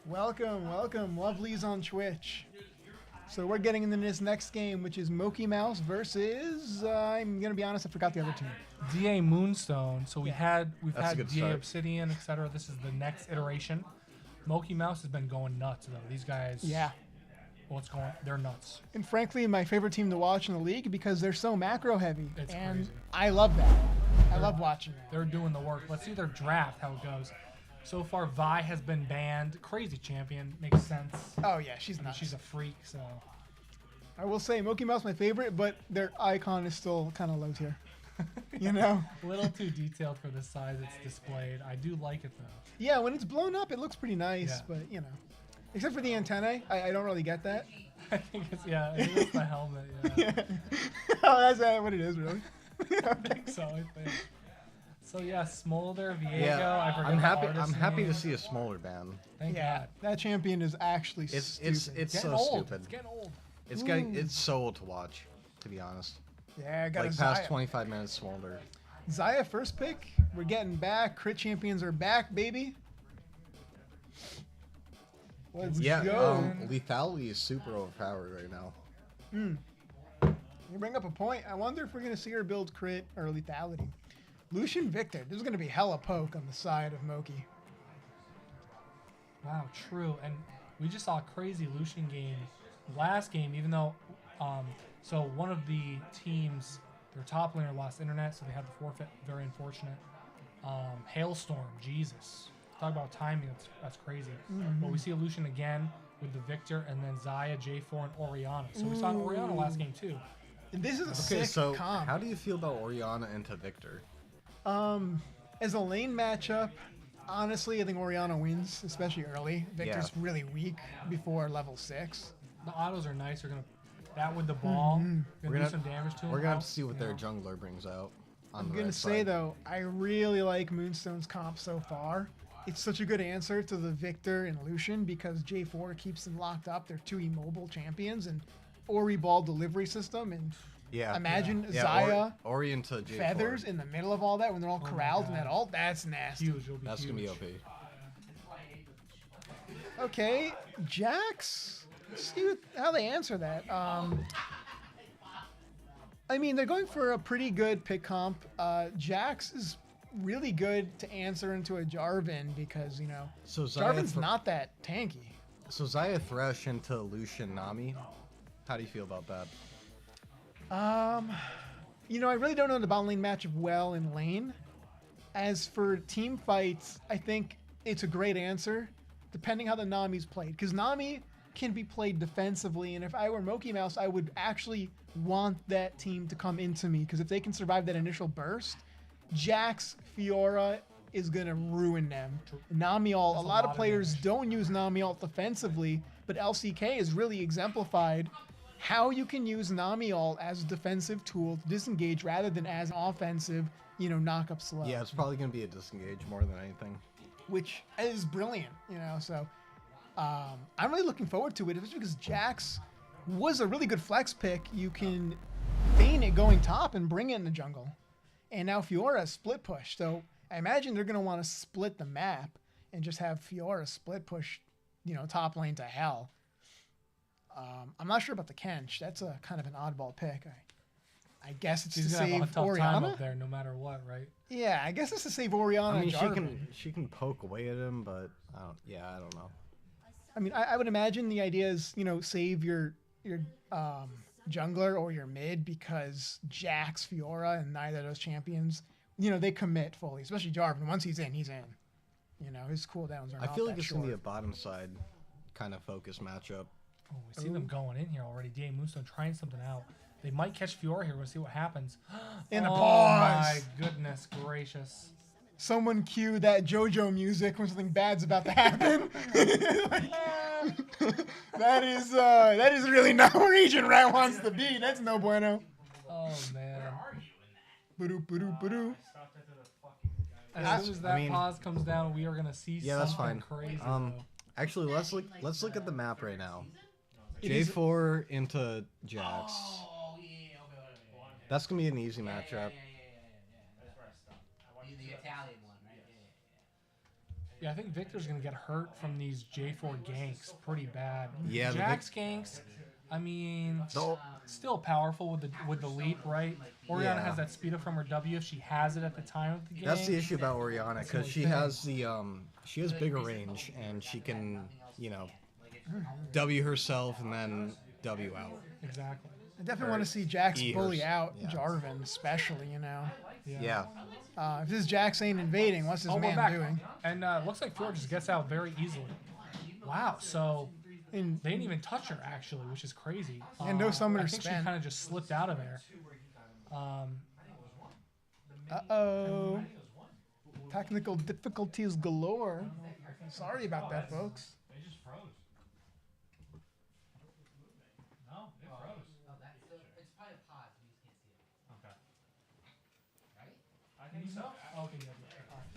Welcome, lovelies on Twitch. So we're getting into this next game, which is Moki Mouse versus, I'm going to be honest, I forgot the other team. DA Moonstone. So we've That's a had good DA start. Obsidian, etc. This is the next iteration. Moki Mouse has been going nuts though. These guys. Yeah. They're nuts. And frankly, my favorite team to watch in the league because they're so macro heavy. It's and crazy. I love that. I love watching that. They're doing the work. Let's see their draft, how it goes. So far, Vi has been banned. Crazy champion. Makes sense. Oh, yeah, she's I mean, nuts. she's a freak, so. I will say Moki Mouse my favorite, but their icon is still kind of low tier. You know? A little too detailed for the size it's displayed. I do like it, though. Yeah, when it's blown up, it looks pretty nice, Yeah. but, you know. Except for the antennae, I don't really get that. I think it's the helmet, yeah. Oh, that's what it is, really. I think so, I think. So, yeah, Smolder, Viego, Yeah, I forget I'm the happy. artist's I'm happy name. to see a smaller ban. Thank Yeah, God. that champion is actually It's stupid. it's Getting so old. stupid. It's getting old. It's getting it's so old to watch, to be honest. Yeah, I got Like a past Zaya. 25 minutes smolder. Zaya first pick. We're getting back. Crit champions are back, baby. Let's Yeah, go. lethality is super overpowered right now. You bring up a point. I wonder if we're going to see her build crit or lethality. Lucian Victor. This is going to be hella poke on the side of Moki. Wow, true. And we just saw a crazy Lucian game last game, even though, so one of the teams, their top laner lost internet, so they had the forfeit. Very unfortunate. Hailstorm, Jesus. Talk about timing, that's crazy. But we see a Lucian again with the Victor, and then Zaya, J4, and Oriana. So we saw an Oriana last game too. And this is a Okay, sick so comp. how do you feel about Oriana into Victor? As a lane matchup, honestly, I think Oriana wins, especially early. Victor's really weak before level 6. The autos are nice. They're gonna that with the ball. Gonna do some damage to him. We're gonna have to see what their jungler brings out. I'm gonna say though, I really like Moonstone's comp so far. It's such a good answer to the Victor and Lucian because J4 keeps them locked up. They're two immobile champions and Ori ball delivery system and imagine Zaya Ori into J4. feathers in the middle of all that when they're all corralled in that ult. That's nasty. Huge. It'll be That's huge. gonna be OP. Okay, Jax. Let's see how they answer that. I mean, they're going for a pretty good pick comp. Jax is really good to answer into a Jarvan because, you know, So Zaya Jarvan's not that tanky. So Zaya Thresh into Lucian Nami. How do you feel about that? You know, I really don't know the bot lane matchup well in lane. As for team fights, I think it's a great answer, depending how the Nami's played. Because Nami can be played defensively, and if I were Moki Mouse, I would actually want that team to come into me. Because if they can survive that initial burst, Jax, Fiora is going to ruin them. Nami ult, a lot of players don't use Nami ult defensively, but LCK has really exemplified how you can use Nami ult as a defensive tool to disengage rather than as an offensive, you know, knock up slow. Yeah, it's probably gonna be a disengage more than anything. Which is brilliant, you know, so I'm really looking forward to it, especially because Jax was a really good flex pick. You can feign it going top and bring it in the jungle. And now Fiora split push, so I imagine they're going to want to split the map and just have Fiora split push, you know, top lane to hell. I'm not sure about the Kench. That's a kind of an oddball pick. I guess it's She's to gonna have a save tough time Oriana. up there, no matter what, right? Yeah, I guess it's to save Oriana. I mean, and she can poke away at him, but I don't know. I mean, I would imagine the idea is, you know, save your jungler or your mid because Jax, Fiora, and neither of those champions, you know, they commit fully, especially Jarvan. Once he's in, he's in. You know, his cooldowns are I not feel like that it's short. gonna be a bottom side kind of focus matchup. Oh, we see them going in here already. DA Moonstone trying something out. They might catch Fiora here. We'll see what happens. In a oh pause. my goodness gracious. Someone cue that JoJo music when something bad's about to happen. that is really not where Agent Rat wants to be. That's no bueno. Oh man. Ba-doo, ba-doo, ba-doo. As soon as that pause comes down, we are gonna see that's something fine. crazy. Though. Actually, let's look at the map right now. J4 into Jax. That's gonna be an easy matchup. The Italian one, right? Yeah, I think Victor's going to get hurt from these J4 ganks pretty bad. Yeah, the Jax ganks, I mean, still powerful with the leap, right? Oriana Yeah. has that speed up from her W if she has it at the time of the game. That's the issue about Oriana, because she thing. has she has bigger range, and she can, W herself and then W out. Exactly. I definitely want to see Jax E bully hers- out yeah. Jarvan, especially, Yeah. If this Jax ain't invading, what's this Oh, we're man back. doing? And looks like Fjord just gets out very easily. Wow, so And they didn't even touch her, actually, which is crazy. And no summoner I think she spam. kind of just slipped out of there. uh-oh. Technical difficulties galore. Sorry about that, folks.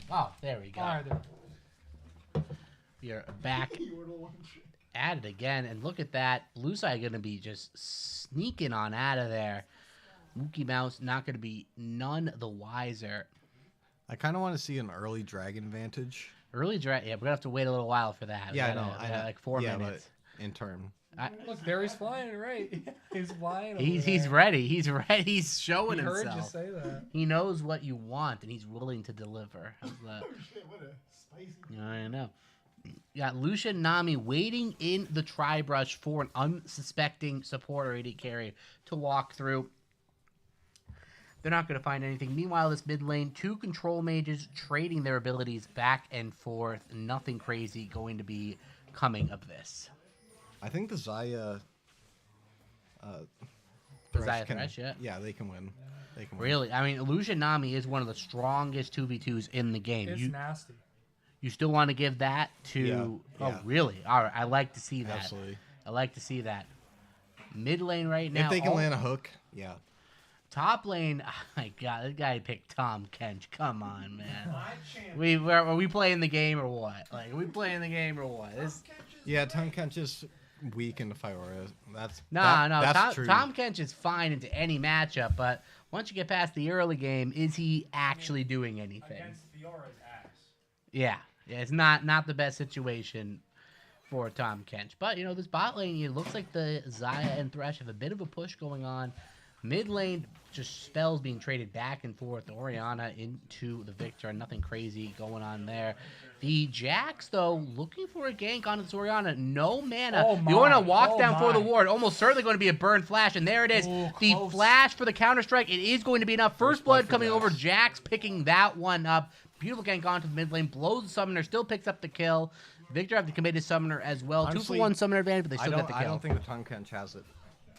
Oh, there we go. All right, there. We are back at it again, and look at that. Lusai going to be just sneaking on out of there. Mookie Mouse not going to be none the wiser. I kind of want to see an early dragon advantage. Early draft, yeah, we're gonna have to wait a little while for that. Yeah, I We know. gotta- like 4 yeah, minutes. but in turn. Look, there he's flying, right? He's flying. over He's there. ready. He's ready. He's showing He heard himself. you say that. He knows what you want, and he's willing to deliver. How's that? I know. You got Lucian Nami waiting in the tri-brush for an unsuspecting support or AD carry to walk through. They're not going to find anything. Meanwhile, this mid lane, 2 control mages trading their abilities back and forth. Nothing crazy going to be coming of this. I think the Zaya. Zaya Thresh, yeah. Yeah, they can win. They can win. Really? I mean, Illusion Nami is one of the strongest 2v2s in the game. It's nasty. You still want to give that to... Yeah, Oh, yeah. really? All right, I like to see that. Absolutely. I like to see that. Mid lane right now... If they can land a hook, yeah. Top lane... Oh, my God, this guy picked Tom Kench. Come on, man. Are we playing the game or what? Like, are we playing the game or what? Yeah, Tom Kench is weak in the Fiora. That's That's true. Tom Kench is fine into any matchup, but once you get past the early game, is he actually doing anything? Against Fiora's ass. Yeah, it's not the best situation for Tom Kench. But, this bot lane, it looks like the Zaya and Thresh have a bit of a push going on. Mid lane, just spells being traded back and forth. Oriana into the Victor. Nothing crazy going on there. The Jax, though, looking for a gank onto this Oriana. No mana. Oh The Oriana my. walks Oh down for the my. ward. Almost certainly going to be a burn flash, and there it is. Ooh, The close. flash for the counter-strike. It is going to be enough. First blood for coming Jax. over. Jax picking that one up. Beautiful gank onto the mid lane. Blows the summoner. Still picks up the kill. Victor have to commit his summoner as well. Honestly, 2-for-1 summoner advantage, but they still get the kill. I don't think the Tom Kench has it.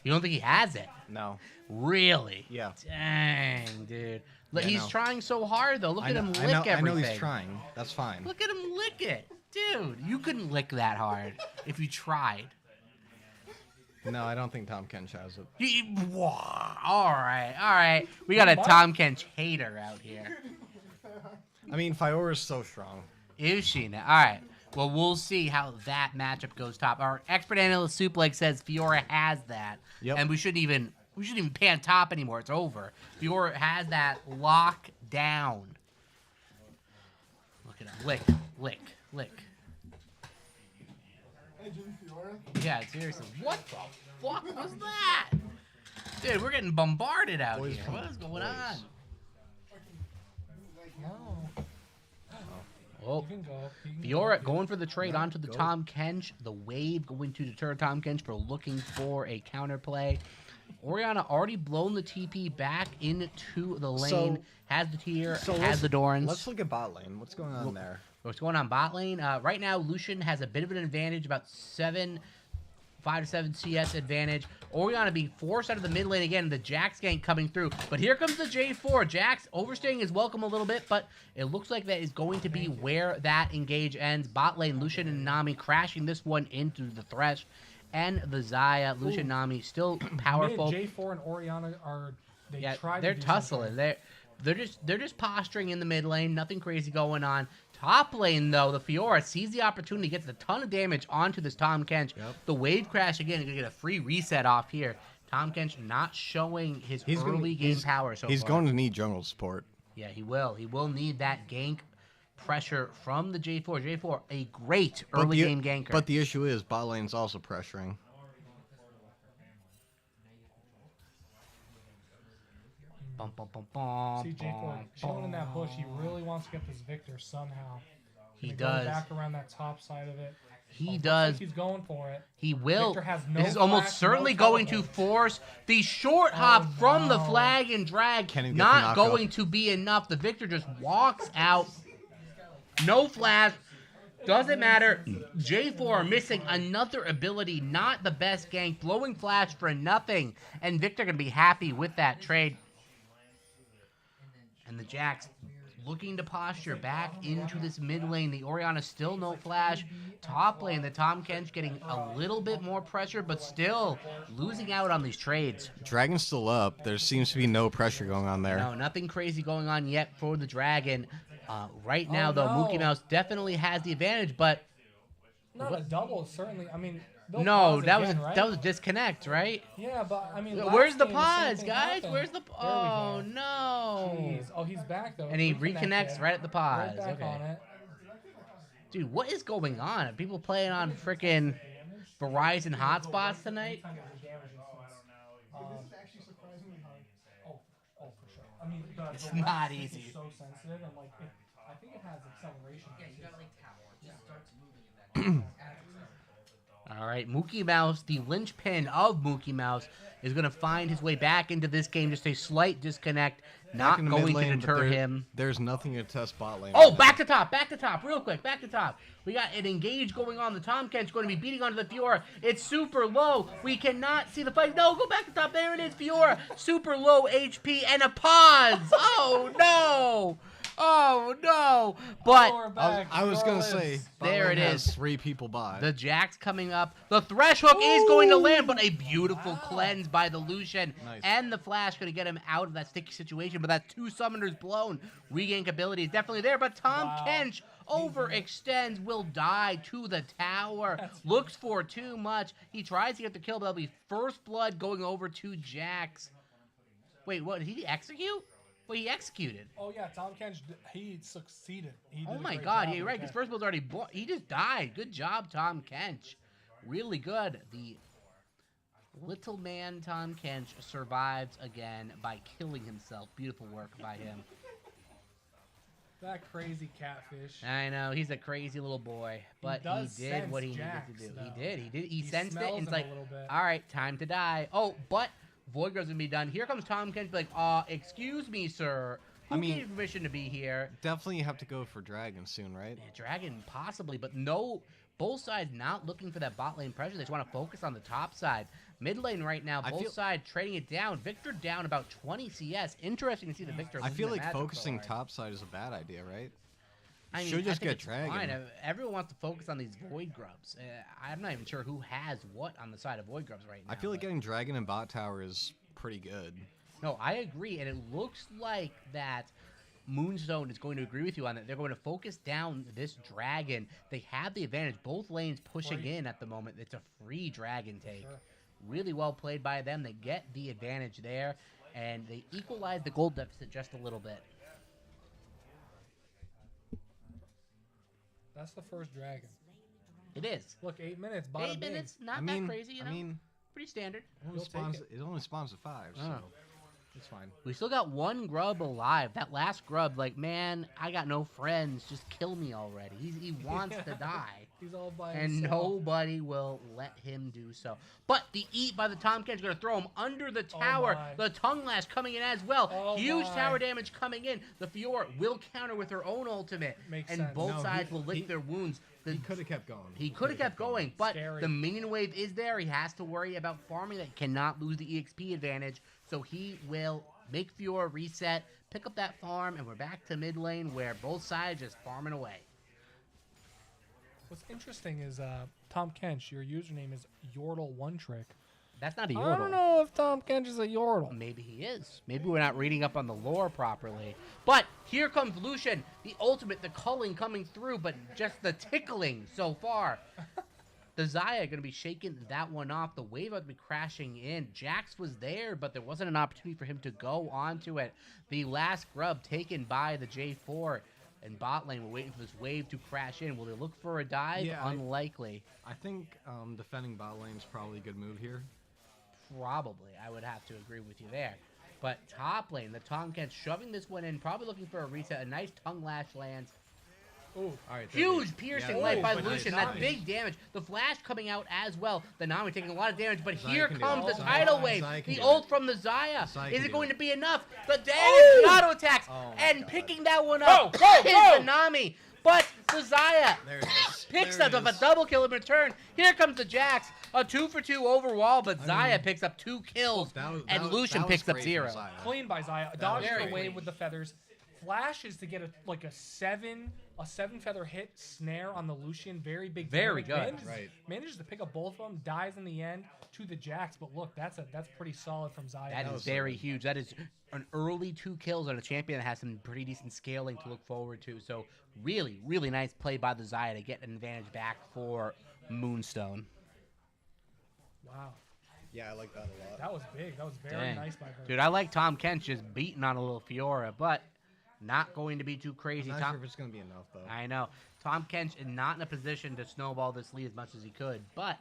You don't think he has it? No. Really? Yeah. Dang, dude. Look, Yeah, he's no. trying so hard, though. Look at him lick everything. I know he's trying. That's fine. Look at him lick it. Dude, you couldn't lick that hard if you tried. No, I don't think Tom Kench has it. All right. We got a Tom Kench hater out here. I mean, Fiora's so strong. Is she now? All right. Well, we'll see how that matchup goes top. Our expert analyst Suplex says Fiora has that, Yep. and we shouldn't even pay on top anymore. It's over. Fiora has that locked down. Look at him. Lick. Yeah, seriously. What the fuck was that? Dude, we're getting bombarded out Boys here. come What is going boys. on? No. Oh, You can go. Fiora going for the trade No, onto the go. Tom Kench. The wave going to deter Tom Kench for looking for a counterplay. Oriana already blown the TP back into the lane. Has the tier, has the Dorans. Let's look at bot lane. What's going on there? What's going on bot lane? Right now, Lucian has a bit of an advantage, about 5 to 7 CS advantage. Oriana being forced out of the mid lane again, the Jax gank coming through. But here comes the J4. Jax overstaying his welcome a little bit, but it looks like that is going to be where that engage ends. Bot lane, Lucian and Nami crashing this one into the Thresh and the Zaya. Lucian Nami still powerful. J4 and Oriana are. They're tussling. They're just posturing in the mid lane. Nothing crazy going on. Top lane, though, the Fiora sees the opportunity, gets a ton of damage onto this Tom Kench. Yep. The wave crash again, going to get a free reset off here. Tom Kench not showing his early game power so He's far. going to need jungle support. Yeah, he will. He will need that gank pressure from the J4. J4, a great early game ganker. But the issue is bot lane's also pressuring. Bum, bum, bum, bum, See J4 chilling in that bush. He really wants to get this Victor somehow. He Gonna does. Go back around that top side of it. He Looks does. like he's going for it. He will. Victor has no This is almost flash, certainly no going to teleport. force the short hop from the no. flag and drag. Can't even get the Not knockup. going to be enough. The Victor just walks out. No flash. Doesn't matter. J4 missing another ability. Not the best gank. Blowing flash for nothing. And Victor going to be happy with that trade. And the Jax looking to posture back into this mid lane. The Orianna still no flash. Top lane, the Tahm Kench getting a little bit more pressure, but still losing out on these trades. Dragon's still up. There seems to be no pressure going on there. No, nothing crazy going on yet for the Dragon. Right now, though, no. Mookie Mouse definitely has the advantage, but Not a double, certainly. I mean, they'll no, pause that again, was right? that was a disconnect, right? Yeah, but I mean, Where's last the game, pause, same thing guys? happened. Where's the? There we Oh go. no! Jeez. Oh, he's back though. And he Reconnected. reconnects right at the pause. Right back Okay. on it. Dude, what is going on? Are people playing on freaking Verizon hotspots tonight? Oh, for sure. I mean, It's the not left stick easy. is so sensitive, and like, I think it has acceleration. All right, Mookie Mouse, the linchpin of Mookie Mouse, is going to find his way back into this game. Just a slight disconnect, Back not in the going mid to lane, but deter him. There's nothing to test bot lane. Oh, right back to top, real quick, back to top. We got an engage going on. The Tahm Kench going to be beating onto the Fiora. It's super low. We cannot see the fight. No, go back to top. There it is, Fiora. Super low HP and a pause. Oh, no. Oh, no. But I was gonna say, bot There lane it has is. 3 people by. the Jax coming up. The Thresh Hook is going to land, but a beautiful cleanse by the Lucian. Nice. And the Flash going to get him out of that sticky situation, but that 2 summoners blown. Regank ability is definitely there, but Tahm Kench overextends, will die to the tower. Looks for too much. He tries to get the kill, but that'll be first blood going over to Jax. Wait, what? Did he execute? Well, he executed. Oh yeah, Tahm Kench, he succeeded. He Oh did a my great god, job yeah, you're with right. His that. first blood's already blown. He just died. Good job, Tahm Kench. Really good. The little man Tahm Kench survives again by killing himself. Beautiful work by him. That crazy catfish. I know, he's a crazy little boy, but he does did what he sense needed Jax, to do. though. He did. He He sensed it, smells and it's him a like, little bit. all right, time to die. Oh, but Voidgrub's gonna be done. Here comes Tahm Kench, like, excuse me, sir. Who I mean- gave you permission to be here? Definitely have to go for Dragon soon, right? Yeah, Dragon possibly, but no. Both sides not looking for that bot lane pressure. They just want to focus on the top side. Mid lane right now, I both feel- sides trading it down. Victor down about 20 CS. Interesting to see the Victor. I losing feel the like matchup so focusing hard. topside is a bad idea, right? I mean, should just I think get it's Dragon. fine. Everyone wants to focus on these Void Grubs. I'm not even sure who has what on the side of Void Grubs right now. I feel like but- getting Dragon and bot tower is pretty good. No, I agree, and it looks like that Moonstone is going to agree with you on that. They're going to focus down this dragon. They have the advantage. Both lanes pushing in at the moment. It's a free dragon take. Really well played by them. They get the advantage there, and they equalize the gold deficit just a little bit. That's the first dragon. It is. Look, 8 minutes. Bada 8 bing. minutes, not I mean, that crazy, you know? I mean, pretty standard. You'll take it. it only spawns at 5, so Oh. it's fine. We still got one grub alive. That last grub, like, man, I got no friends. Just kill me already. He wants to die. He's all by And himself. nobody will let him do so. But the eat by the Tahm Kench is going to throw him under the tower. my. The Tongue Lash coming in as well. Oh Huge my. tower damage coming in. The Fiora will counter with her own ultimate. Makes and sense. both No, sides he- will lick he- their wounds. The, He could have kept going. he could have kept going, but Scary. the minion wave is there. He has to worry about farming that cannot lose the EXP advantage. So he will make Fiora reset, pick up that farm, and we're back to mid lane where both sides just farming away. What's interesting is Tahm Kench, your username is Yordle1Trick. That's not a I Yordle. don't know if Tahm Kench is a Yordle. Maybe he is. Maybe we're not reading up on the lore properly. But here comes Lucian, the ultimate, the culling coming through, but just the tickling so far. The Xayah going to be shaking that one off. The wave about to be crashing in. Jax was there, but there wasn't an opportunity for him to go onto it. The last grub taken by the J4. And bot lane, we're waiting for this wave to crash in. Will they look for a dive? Yeah, Unlikely. I think defending bot lane is probably a good move here. Probably. I would have to agree with you there. But top lane, the Tomcat shoving this one in, probably looking for a reset. A nice tongue lash lands. Ooh. All right, Huge piercing light by but Lucian. nice. That's big damage. The flash coming out as well. The Nami taking a lot of damage, but Zaya here can do comes it. the Zaya- tidal wave. Zaya can The do ult it. from the Zaya. Zaya Is can it do going it. to be enough? The damage, the auto attacks, Oh my and God. picking that one up Go, is go! the Nami. But the Zaya There it is. picks There up it a is. double kill in return. Here comes the Jax. A 2-for-2 overall, but Zaya picks up 2 kills, and Lucian picks up 0. Clean by Zaya. Dodged very away clean. with the feathers. Flash is to get a seven feather hit snare on the Lucian. Very big. Very damage. good. Right. Manages to pick up both of them. Dies in the end to the Jax. But look, that's pretty solid from Zaya. That is was very solid. huge. That is an early 2 kills on a champion that has some pretty decent scaling to look forward to. So really, really nice play by the Zaya to get an advantage back for Moonstone. Wow. Yeah, I like that a lot. That was big. That was very Dang. nice by her. Dude, I like Tom Kent just beating on a little Fiora, but not going to be too crazy. I'm not Tom, sure if it's gonna be enough though. I know. Tom Kent is not in a position to snowball this lead as much as he could, but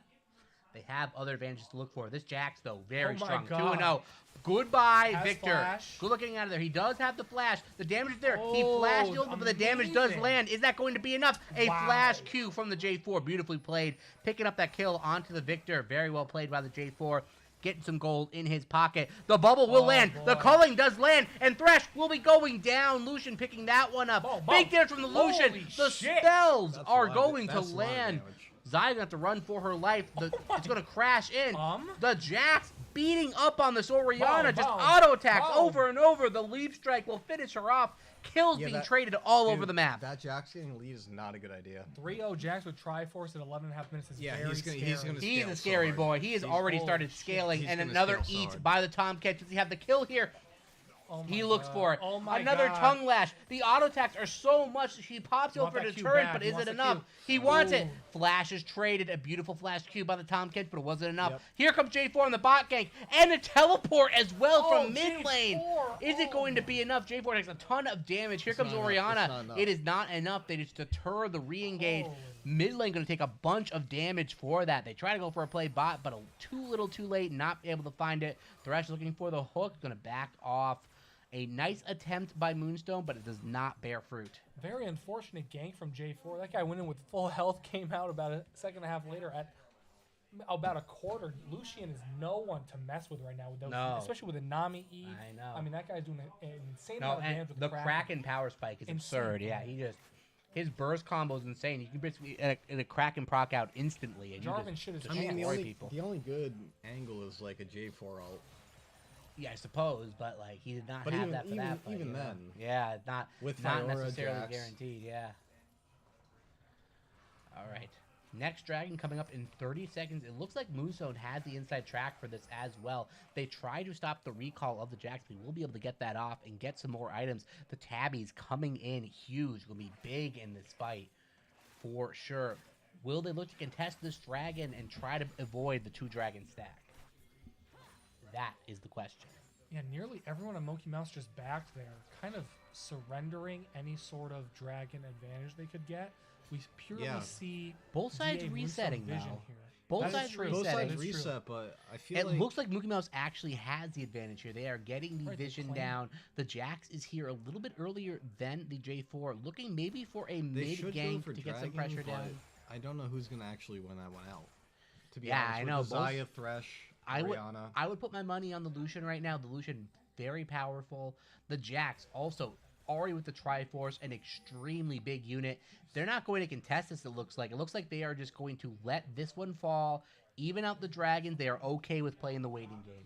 they have other advantages to look for. This Jax, though, very Oh my strong. God. 2-0. Goodbye, Has Victor. flash. Good looking out of there. He does have the flash. The damage is there. He Oh, flashed the ult, but the damage does amazing. land. Is that going to be enough? A Wow. flash Q from the J4. Beautifully played. Picking up that kill onto the Victor. Very well played by the J4. Getting some gold in his pocket. The bubble will Oh, land. boy. The culling does land. And Thresh will be going down. Lucian picking that one up. Boom, Big boom. damage from the Lucian. Holy The shit. spells That's are a lot of- going to that's a lot of land. damage. Zaya's gonna have to run for her life. It's gonna crash in. The Jax beating up on this Orianna. Boom, Just boom, auto attacks boom. over and over. The leap strike will finish her off. Kills Yeah, being that- traded all Dude, over the map. That Jax getting lead is not a good idea. 3-0 Jax with Triforce at 11.5 minutes is Yeah, very he's gonna scary. scale He's a so scary hard. boy. He has He's- already holy started shit. scaling, He's and gonna another scale so eat hard. by the Tomcat. Does he have the kill here? Oh He my looks God. for it. Oh my Another God. tongue lash. The auto attacks are so much. He pops You want over that the Q turret, back. but He is wants it the enough? Q. He wants it. Ooh. Flash is traded. A beautiful flash Q by the Tomcat, but it wasn't enough. Yep. Here comes J4 in the bot gank, and a teleport as well Oh, from mid lane. J4. Is it Oh. going to be enough? J4 takes a ton of damage. Here It's comes not enough. It's Orianna. not enough. It is not enough. They just deter the re-engage. Holy. Mid lane going to take a bunch of damage for that. They try to go for a play bot, but too little too late, not able to find it. Thresh looking for the hook, going to back off. A nice attempt by Moonstone, but it does not bear fruit. Very unfortunate gank from J4. That guy went in with full health, came out about a second and a half later at about a quarter. Lucian is no one to mess with right now, with those, No. especially with a Nami E. I know. I mean, that guy's doing an insane No, amount of damage and with the Kraken. Kraken power spike is Insane. absurd. Yeah, his burst combo is insane. You can basically in a Kraken proc out instantly, and Jarvan you shit is just I mean, destroy people. the only good angle is like a J4 ult. Yeah, I suppose, but like he did not But have even- that for even- that fight. even you know? then. Yeah, not With not Fiora, necessarily Jax. guaranteed. Yeah. All right. Next dragon coming up in 30 seconds. It looks like Moonstone has the inside track for this as well. They try to stop the recall of the Jax. We will be able to get that off and get some more items. The Tabbies coming in huge. Will be big in this fight for sure. Will they look to contest this dragon and try to avoid the 2-dragon stack? That is the question. Yeah, nearly everyone on Monkey Mouse just backed there, kind of surrendering any sort of dragon advantage they could get. We purely Yeah. see Both sides DA Moonstone resetting vision now. here. Both That is sides true. resetting. Both sides That is true. reset, but I feel It like looks like Mookie Mouse actually has the advantage here. They are getting the Right, they're vision playing. down. The Jax is here a little bit earlier than the J4, looking maybe for a they mid should go gank for to get some Dragon, pressure but down. I don't know who's gonna actually win that one out. To be Yeah, honest, I with know, the both- Zaya, Thresh, I would Orianna. I would put my money on the Lucian right now. The Lucian very powerful. The Jax also already with the Triforce, an extremely big unit. They're not going to contest this, it looks like. It looks like they are just going to let this one fall, even out the dragons. They are okay with playing the waiting game.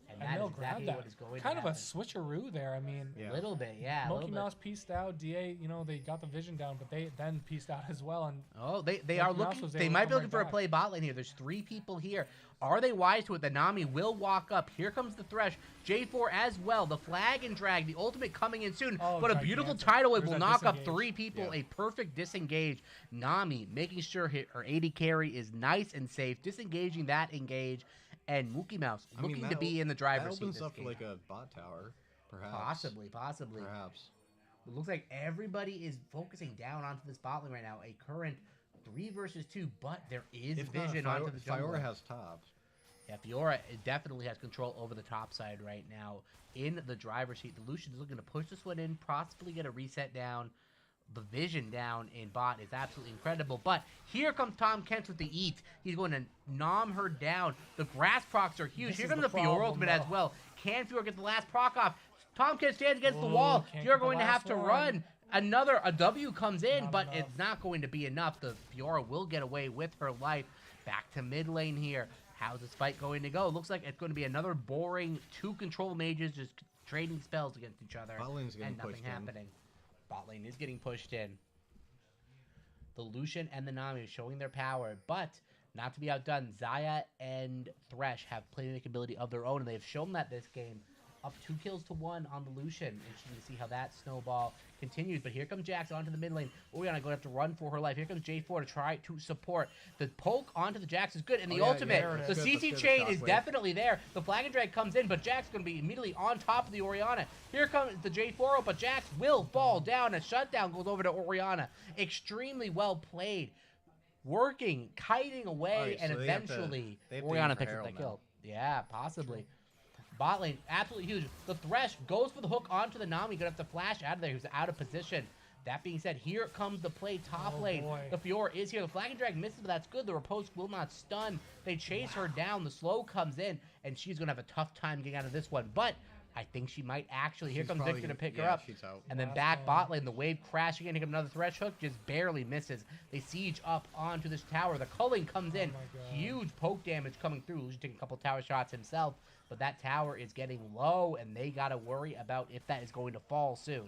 And And that they'll is grab exactly that. what is going Kind to of a happen. switcheroo there. I mean, Yeah. A little bit, yeah. a Monkey little Mouse pieced out. DA, you know, they got the vision down, but they then pieced out as well. And bit. Oh, they Monkey are Mouse looking. was They able to might be come looking right for a back. play bot lane here. There's 3 people here. Are they wise to it? The Nami will walk up. Here comes the Thresh. J4 as well. The flag and drag. The ultimate coming in soon. Oh, but a beautiful gigantic. tidal wave There's will that knock up disengage. 3 people. Yeah. A perfect disengage. Nami making sure her AD carry is nice and safe. Disengaging that engage. And Mookie Mouse I mean, looking that to be op- in the driver's That opens seat. up This for game. like a bot tower, perhaps. Possibly. Perhaps. It looks like everybody is focusing down onto this bot lane right now. A current 3 versus 2, but there is If not, vision onto the jungle. Fiora has top. Yeah, Fiora definitely has control over the top side right now in the driver's seat. The Lucian is looking to push this one in, possibly get a reset down. The vision down in bot is absolutely incredible. But here comes Tom Kent with the eat. He's going to nom her down. The grass procs are huge. Here comes the Fiora ultimate as well. Can Fiora get the last proc off? Tom Kent stands against the wall. You're going to have to run. A W comes in, but it's not going to be enough. The Fiora will get away with her life. Back to mid lane here. How's this fight going to go? Looks like it's going to be another boring 2 control mages just trading spells against each other. Bot lane's getting and nothing pushed in. happening. Bot lane is getting pushed in. The Lucian and the Nami are showing their power, but not to be outdone, Xayah and Thresh have playmaking ability of their own, and they have shown that this game. Up 2 kills to 1 on the Lucian. Interesting to see how that snowball continues. But here comes Jax onto the mid lane. Orianna going to have to run for her life. Here comes J4 to try to support. The poke onto the Jax is good. And the ultimate, the CC chain is definitely there. The flag and drag comes in, but Jax is going to be immediately on top of the Orianna. Here comes the J4, but Jax will fall down. A shutdown goes over to Orianna. Extremely well played. Working, kiting away, and so eventually they have to Orianna aim for picks up Herald that kill. Yeah, possibly. Bot lane, absolutely huge. The Thresh goes for the hook onto the Nami. Gonna have to flash out of there. He was out of position. That being said, here comes the play top lane. Boy. The Fiora is here. The Flag and Drag misses, but that's good. The Repose will not stun. They chase her down. The slow comes in, and she's going to have a tough time getting out of this one. But I think she might actually. Here comes Victor to pick her up. She's out. And then back bot lane, the wave crashing in. Here comes another Thresh hook, just barely misses. They siege up onto this tower. The culling comes in. Huge poke damage coming through. Lucian taking a couple tower shots himself. But that tower is getting low, and they got to worry about if that is going to fall soon.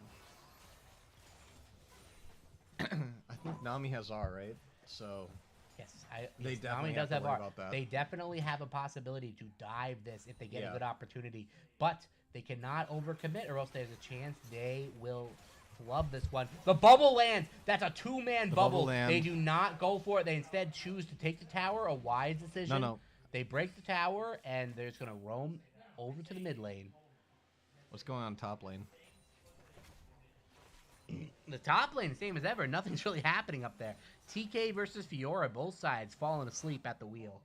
I think Nami has R, right? So Yes, They yes, definitely Nami have does to have worry R. about that. They definitely have a possibility to dive this if they get a Yeah. good opportunity. But they cannot overcommit, or else there's a chance they will flub this one. The bubble lands. That's a 2-man bubble. land. They do not go for it. They instead choose to take the tower. A wise decision. No. They break the tower, and they're just going to roam over to the mid lane. What's going on top lane? The top lane, same as ever. Nothing's really happening up there. TK versus Fiora, both sides falling asleep at the wheel.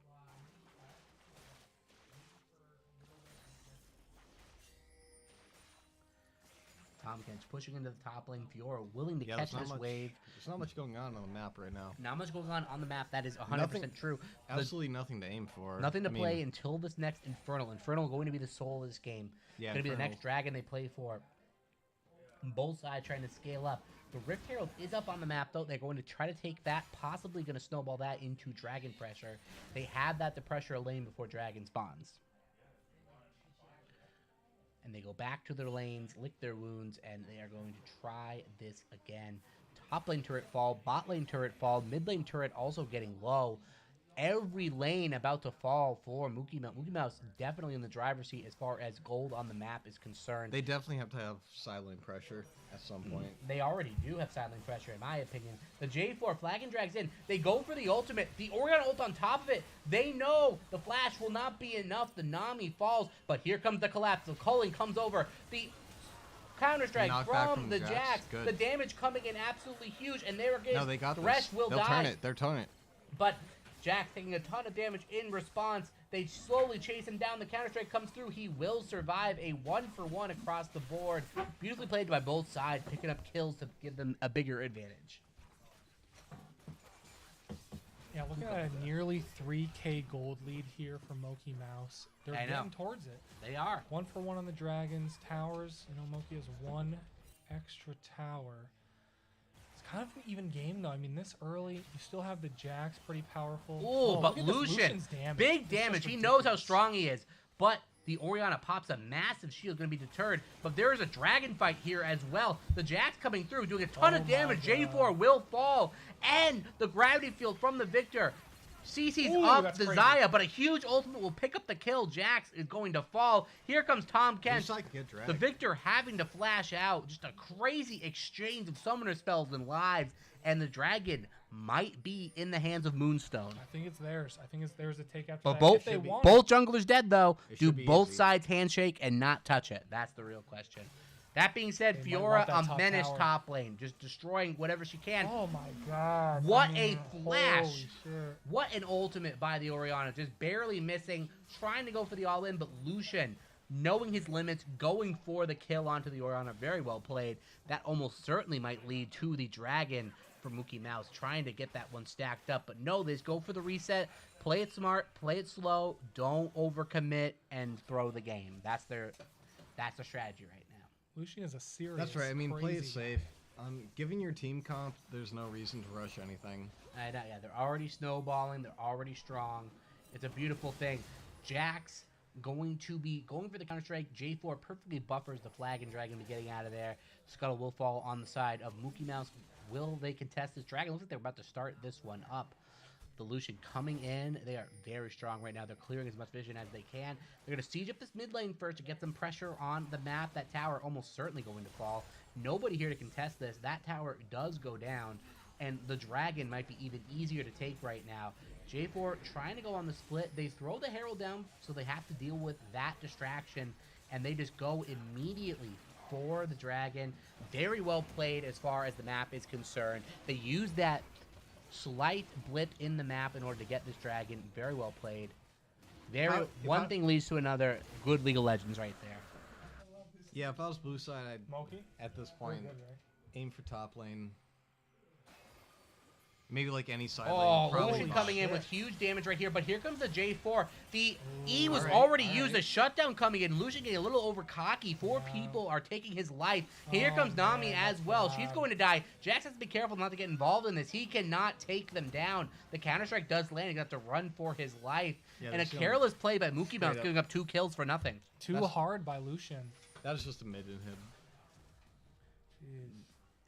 Tom Kent's pushing into the top lane. Fiora willing to catch this wave. There's not much going on the map right now. Not much going on the map. That is 100% true. Absolutely nothing to aim for. Nothing to I mean, play until this next Infernal. Infernal going to be the soul of this game. Yeah, going to be the Infernal. next dragon they play for. Both sides trying to scale up. The Rift Herald is up on the map, though. They're going to try to take that, possibly going to snowball that into dragon pressure. They have that to pressure a lane before dragon spawns. And they go back to their lanes, lick their wounds, and they are going to try this again. Top lane turret fall, bot lane turret fall, mid lane turret also getting low. Every lane about to fall for Mookie Mouse. Mookie Mouse definitely in the driver's seat as far as gold on the map is concerned. They definitely have to have silent pressure at some point. They already do have silent pressure, in my opinion. The J4 flag and drags in. They go for the ultimate. The Orianna ult on top of it. They know the flash will not be enough. The Nami falls, but here comes the collapse. The culling comes over. The counter strike Knockback from the Jax. Good. The damage coming in absolutely huge, and there it is. No, they got Thresh this. will They'll die. turn it. They're turning it. But Jax taking a ton of damage in response. They slowly chase him down. The counter-strike comes through. He will survive a 1-for-1 across the board. Beautifully played by both sides, picking up kills to give them a bigger advantage. Yeah, looking at a nearly 3K gold lead here for Moki Mouse. They're I know. getting towards it. They are. 1-for-1 on the Dragons. Towers, you know, Moki has 1 extra tower. It's kind of an even game, though. I mean, this early, you still have the Jax pretty powerful. Ooh, but look at this Lucian, Lucian's damage. big It's just damage. He knows how ridiculous. strong he is. But the Orianna pops a massive shield, going to be deterred. But there is a dragon fight here as well. The Jax coming through, doing a ton of damage. J4 will fall. And the gravity field from the Victor. CC's Ooh, up that's the crazy. Xayah, but a huge ultimate will pick up the kill. Jax is going to fall. Here comes Tom Kent. He's like a drag. The Victor having to flash out. Just a crazy exchange of summoner spells and lives. And the dragon might be in the hands of Moonstone. I think it's theirs. I think it's theirs to take after But that. both if they want. both junglers dead though. It Do should be both easy. sides handshake and not touch it? That's the real question. That being said, They might Fiora want that a top menace tower. top lane, just destroying whatever she can. Oh my god. What I a mean, flash. Holy shit. What an ultimate by the Orianna. Just barely missing, trying to go for the all-in, but Lucian, knowing his limits, going for the kill onto the Orianna. Very well played. That almost certainly might lead to the dragon for Mookie Mouse, trying to get that one stacked up. But no, they just go for the reset, play it smart, play it slow, don't overcommit, and throw the game. That's the strategy right now. Lucian is a serious. That's right. I mean, play it crazy safe. Giving your team comp, there's no reason to rush anything. I know, yeah, they're already snowballing. They're already strong. It's a beautiful thing. Jax going to be going for the counter-strike. J4 perfectly buffers the flag and dragon to be getting out of there. Scuttle will fall on the side of Mookie Mouse. Will they contest this dragon? Looks like they're about to start this one up. The Lucian coming in. They are very strong right now. They're clearing as much vision as they can. They're going to siege up this mid lane first to get some pressure on the map. That tower almost certainly going to fall. Nobody here to contest this. That tower does go down, and the dragon might be even easier to take right now. J4 trying to go on the split. They throw the Herald down, so they have to deal with that distraction, and they just go immediately for the dragon. Very well played as far as the map is concerned. They use that slight blip in the map in order to get this dragon. Very well played. One thing leads to another. Good League of Legends right there. Yeah, if I was blue side, I'd Moki? at this point Good, right? aim for top lane. Maybe like any side Oh, lane. Lucian coming in with huge damage right here, but here comes the J4. The E was alright, already alright. used, a shutdown coming in. Lucian getting a little over cocky. Four people are taking his life. Here Oh, comes Nami man, as that's well. bad. She's going to die. Jax has to be careful not to get involved in this. He cannot take them down. The counter-strike does land. He's going to have to run for his life. Yeah, and a this is careless play by Mookie Mouse, up. giving up 2 kills for nothing. Too That's- hard by Lucian. That was just a mid inhib.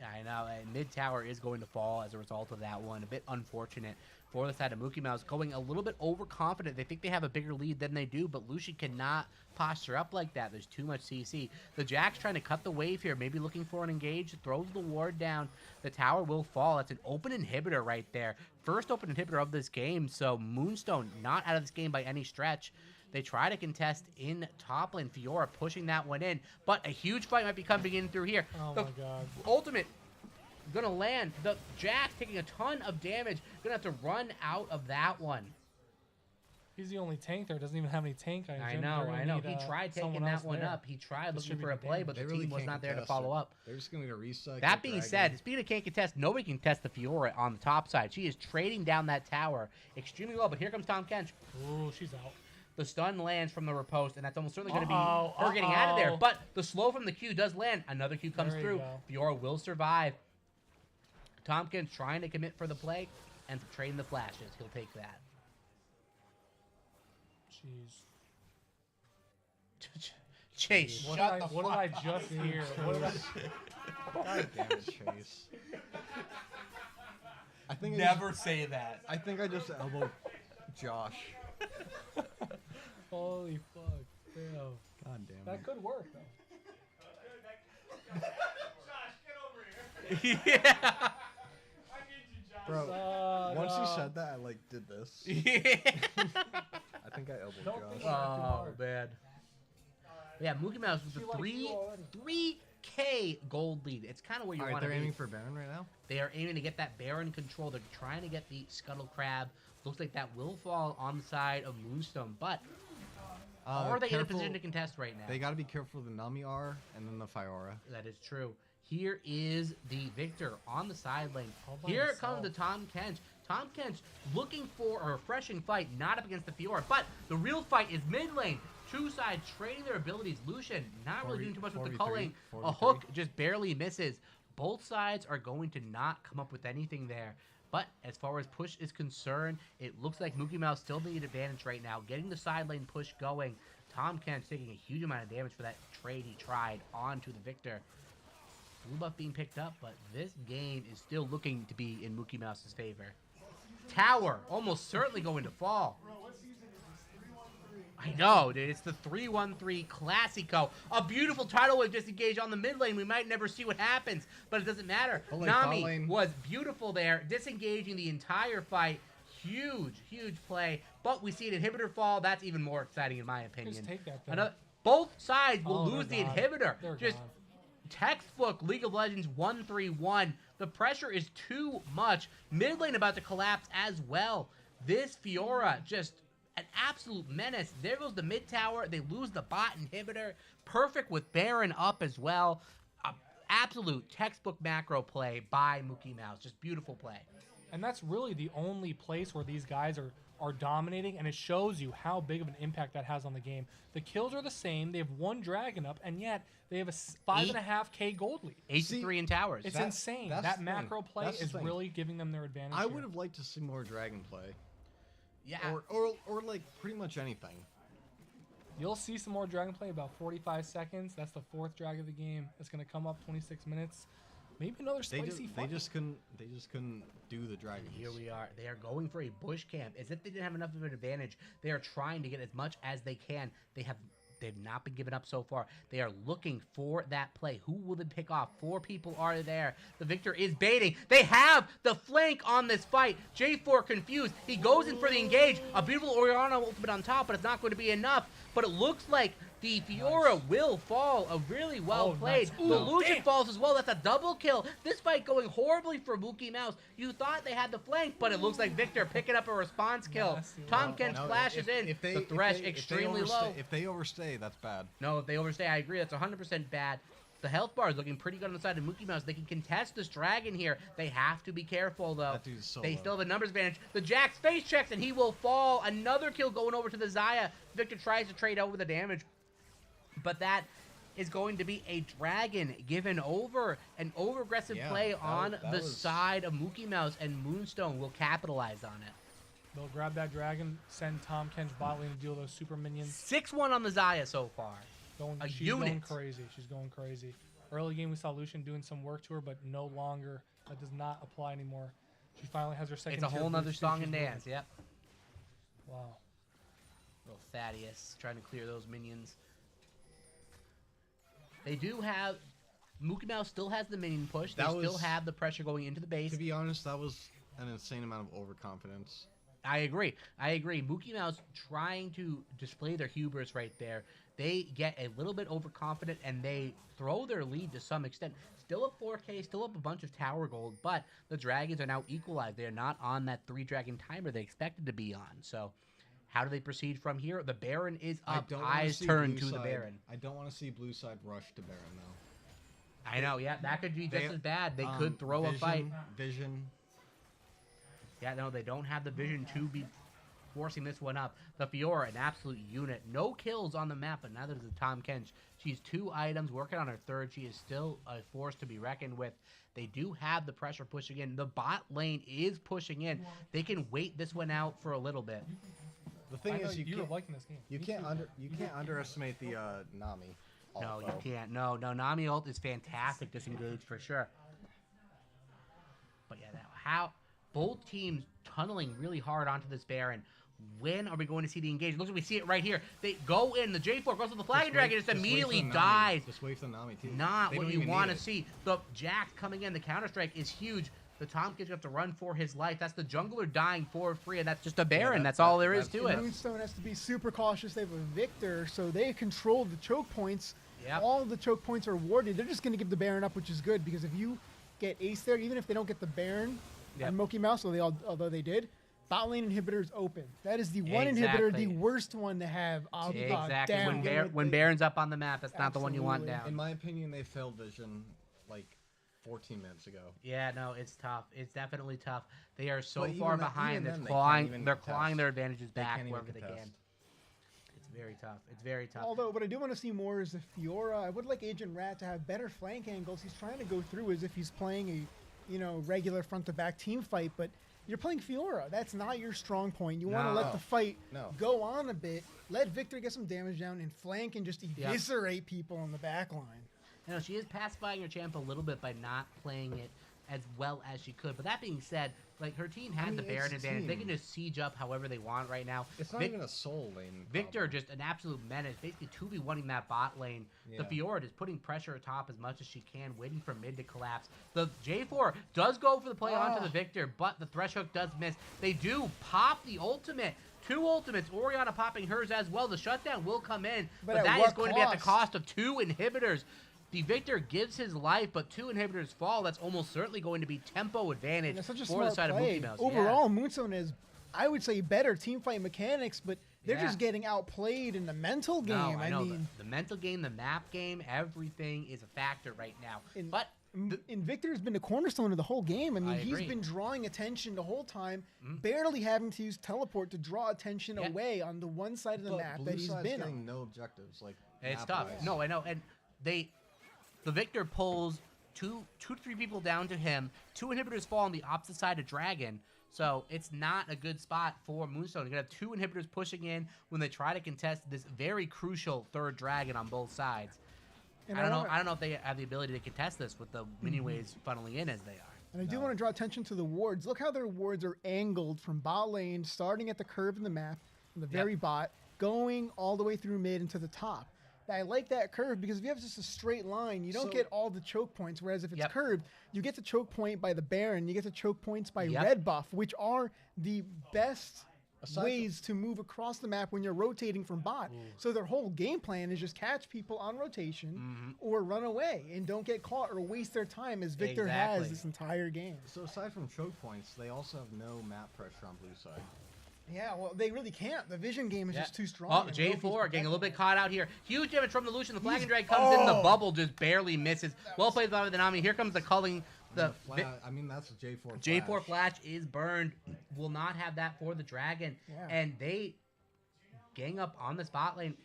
I know, and mid tower is going to fall as a result of that one. A bit unfortunate for the side of Mookie Mouse, going a little bit overconfident. They think they have a bigger lead than they do, but Lucian cannot posture up like that. There's too much CC. The Jack's trying to cut the wave here, maybe looking for an engage, throws the ward down. The tower will fall. That's an open inhibitor right there. First open inhibitor of this game, so Moonstone not out of this game by any stretch. They try to contest in top lane. Fiora pushing that one in, but a huge fight might be coming in through here. Oh The my god. ultimate gonna land. The Jack taking a ton of damage. Gonna have to run out of that one. He's the only tank there. Doesn't even have any tank. I know. He tried taking that one up. He tried looking for a play, but the team was not there to follow up. They're just going to reset. That being said, speaking of can't contest, nobody can contest the Fiora on the top side. She is trading down that tower extremely well, but here comes Tom Kench. Ooh, she's out. The stun lands from the riposte, and that's almost certainly going to be her getting out of there. But the slow from the Q does land. Another Q comes There you through. go. Fiora will survive. Tompkins trying to commit for the play and trading the flashes. He'll take that. Jeez. Chase, What shut did the what fuck did I just hear? What did I... God damn it, Chase. I think Never say that. I think I just elbowed Josh. Holy fuck. Damn. God damn That it. could work, though. Yeah. Bro, once you said that, I like did this. I think I elbowed Don't Josh. think Oh, man. Yeah, Mookie Mouse with She the likes you already. 3K gold lead. It's kind of where you All right, want to they're be. aiming for Baron right now. They are aiming to get that Baron control. They're trying to get the Scuttle Crab. Looks like that will fall on the side of Moonstone, but are they in a careful- position to contest right now? They got to be careful of the Nami R and then the Fiora. That is true. Here is the Victor on the side lane. All by Here himself. comes the Tom Kench. Tom Kench looking for a refreshing fight, not up against the Fiora, but the real fight is mid lane. Two sides trading their abilities. Lucian not really doing too much with the 43, culling. A 43. hook just barely misses. Both sides are going to not come up with anything there. But as far as push is concerned, it looks like Mookie Mouse still the advantage right now. Getting the side lane push going. Tom Kench taking a huge amount of damage for that trade he tried onto the Victor. Blue buff being picked up, but this game is still looking to be in Mookie Mouse's favor. Tower almost certainly going to fall. I know, dude. It's the 3-1-3 Classico. A beautiful tidal wave disengage on the mid lane. We might never see what happens, but it doesn't matter. Oh, like Nami bot lane. was beautiful there, disengaging the entire fight. Huge, huge play. But we see an inhibitor fall. That's even more exciting in my opinion. Just take that thing. Both sides will Oh, lose the they're gone. inhibitor. They're Just gone. textbook League of Legends 1-3-1. The pressure is too much. Mid lane about to collapse as well. This Fiora just an absolute menace. There goes the mid tower. They lose the bot inhibitor. Perfect with Baron up as well. Absolute textbook macro play by Mookie Mouse. Just beautiful play. And that's really the only place where these guys are dominating, and it shows you how big of an impact that has on the game. The kills are the same. They have 1 dragon up, and yet they have a 5.5K gold lead. 8-3 in towers. It's insane. That macro play is really giving them their advantage. I would have liked to see more dragon play. Yeah. Or like pretty much anything. You'll see some more dragon play about 45 seconds. That's the 4th drag of the game. It's going to come up 26 minutes. Maybe another spicy fight. They just couldn't do the dragons. Here we are. They are going for a bush camp. As if they didn't have enough of an advantage. They are trying to get as much as they can. They've not been given up so far. They are looking for that play. Who will they pick off? 4 people are there. The Victor is baiting. They have the flank on this fight. J4 confused. He goes in for the engage. A beautiful Orianna ultimate on top, but it's not going to be enough. But it looks like the Fiora will fall. A really well played. Nice. The Lucian falls as well. That's a double kill. This fight going horribly for Mookie Mouse. You thought they had the flank, but it looks like Victor picking up a response kill. Tom Kent flashes in. The Thresh extremely low. If they overstay, that's bad. No, if they overstay, I agree. That's 100% bad. The health bar is looking pretty good on the side of Mookie Mouse. They can contest this dragon here. They have to be careful, though. That dude's so They low. still have a numbers advantage. The Jax face checks, and he will fall. Another kill going over to the Xayah. Victor tries to trade over the damage. But that is going to be a dragon given over. An over-aggressive play on the side of Mookie Mouse, and Moonstone will capitalize on it. They'll grab that dragon, send Tom Ken's bot lane to deal with those super minions. 6-1 on the Xayah so far. She's going crazy. She's going crazy. Early game, we saw Lucian doing some work to her, but no longer. That does not apply anymore. She finally has her second. It's a whole nother song and dance. Yep. Wow. Little Thaddeus trying to clear those minions. They do have... Mookie Mouse still has the minion push. They still have the pressure going into the base. To be honest, that was an insane amount of overconfidence. I agree. Mookie Mouse trying to display their hubris right there. They get a little bit overconfident, and they throw their lead to some extent. Still up 4K, still up a bunch of tower gold, but the Dragons are now equalized. They are not on that 3-dragon timer they expected to be on. So how do they proceed from here? The Baron is up. Eyes turned to the Baron. I don't want to see blue side rush to Baron, though. I know, yeah, that could be just as bad. They could throw a fight. Vision. Yeah, no, they don't have the vision to be forcing this one up. The Fiora, an absolute unit. No kills on the map, but neither does the Tom Kench. She's 2 items, working on her 3rd. She is still a force to be reckoned with. They do have the pressure pushing in. The bot lane is pushing in. They can wait this one out for a little bit. The thing is, you were liking this game. You can't underestimate the Nami. No, you can't. No, Nami ult is fantastic disengage for sure. But yeah, how both teams tunneling really hard onto this Baron. When are we going to see the engage? Looks like we see it right here. They go in. The J4 goes with the Flagon Dragon. Just immediately dies. Just wait for the Nami, too. Not what you want to see. The Jax coming in. The Counter-Strike is huge. The Tomkins have to run for his life. That's the jungler dying for free, and that's just a Baron. That's all there is to it. Moonstone has to be super cautious. They have a Victor, so they control the choke points. Yep. All the choke points are awarded. They're just going to give the Baron up, which is good, because if you get ace there, even if they don't get the Baron and Mookie Mouse, although they did, bot lane inhibitor is open. That is the one inhibitor, the worst one to have. Exactly. When Baron's up on the map, that's not the one you want down. In my opinion, they failed vision like 14 minutes ago. Yeah, no, it's tough. It's definitely tough. They are so But far even behind. then, They're clawing their advantages back can't wherever even they contest. can. It's very tough. It's very tough. Although, what I do want to see more is the Fiora. I would like Agent Rat to have better flank angles. He's trying to go through as if he's playing a, regular front-to-back team fight, but you're playing Fiora. That's not your strong point. You want to let the fight go on a bit, let Victor get some damage down, and flank and just eviscerate people on the back line. She is pacifying her champ a little bit by not playing it as well as she could. But that being said, her team has the Baron advantage. They can just siege up however they want right now. It's not even a soul lane. Victor just an absolute menace, basically 2v1ing that bot lane. Yeah. The Fiora is putting pressure atop as much as she can, waiting for mid to collapse. The J4 does go for the play onto the Victor, but the Thresh Hook does miss. They do pop the ultimate. 2 ultimates, Orianna popping hers as well. The shutdown will come in, but that is going to be at the cost of 2 inhibitors. the Victor gives his life, but 2 inhibitors fall. That's almost certainly going to be tempo advantage And that's such a for the smart side play. of Mookie Mouse. Overall, Moonstone has, I would say, better team fight mechanics, but they're Yeah. just getting outplayed in the mental game. No, I know. mean, The mental game, the map game, everything is a factor right now. But and Victor's been the cornerstone of the whole game. I mean, I he's agree. been drawing attention the whole time, barely having to use teleport to draw attention Yeah. away on the one side of the But map blue that he's side's been getting on. no objectives. Like it's map-wise. tough. No, I know. And the Victor pulls two to 3 people down to him. 2 inhibitors fall on the opposite side of Dragon. So it's not a good spot for Moonstone. You're going to have 2 inhibitors pushing in when they try to contest this very crucial 3rd Dragon on both sides. And I don't know if they have the ability to contest this with the mini waves funneling in as they are. And I do want to draw attention to the wards. Look how their wards are angled from bot lane, starting at the curve in the map, from the very bot, going all the way through mid and to the top. I like that curve because if you have just a straight line, you don't get all the choke points. Whereas if it's curved, you get the choke point by the Baron, you get the choke points by red buff, which are the best ways to move across the map when you're rotating from bot. So their whole game plan is just catch people on rotation or run away and don't get caught or waste their time as Victor has this entire game. So aside from choke points, they also have no map pressure on blue side. Yeah, well, they really can't. The vision game is just too strong. Oh, and J4 Loki's getting a little bit caught out here. Huge damage from the Lucian. The Flag and Drag He's- comes in. The oh! bubble just barely misses. Well played by the Nami. Here comes the culling. The I mean, that's a J4 J4 flash is burned. Will not have that for the Dragon. Yeah. And they gang up on the spot lane,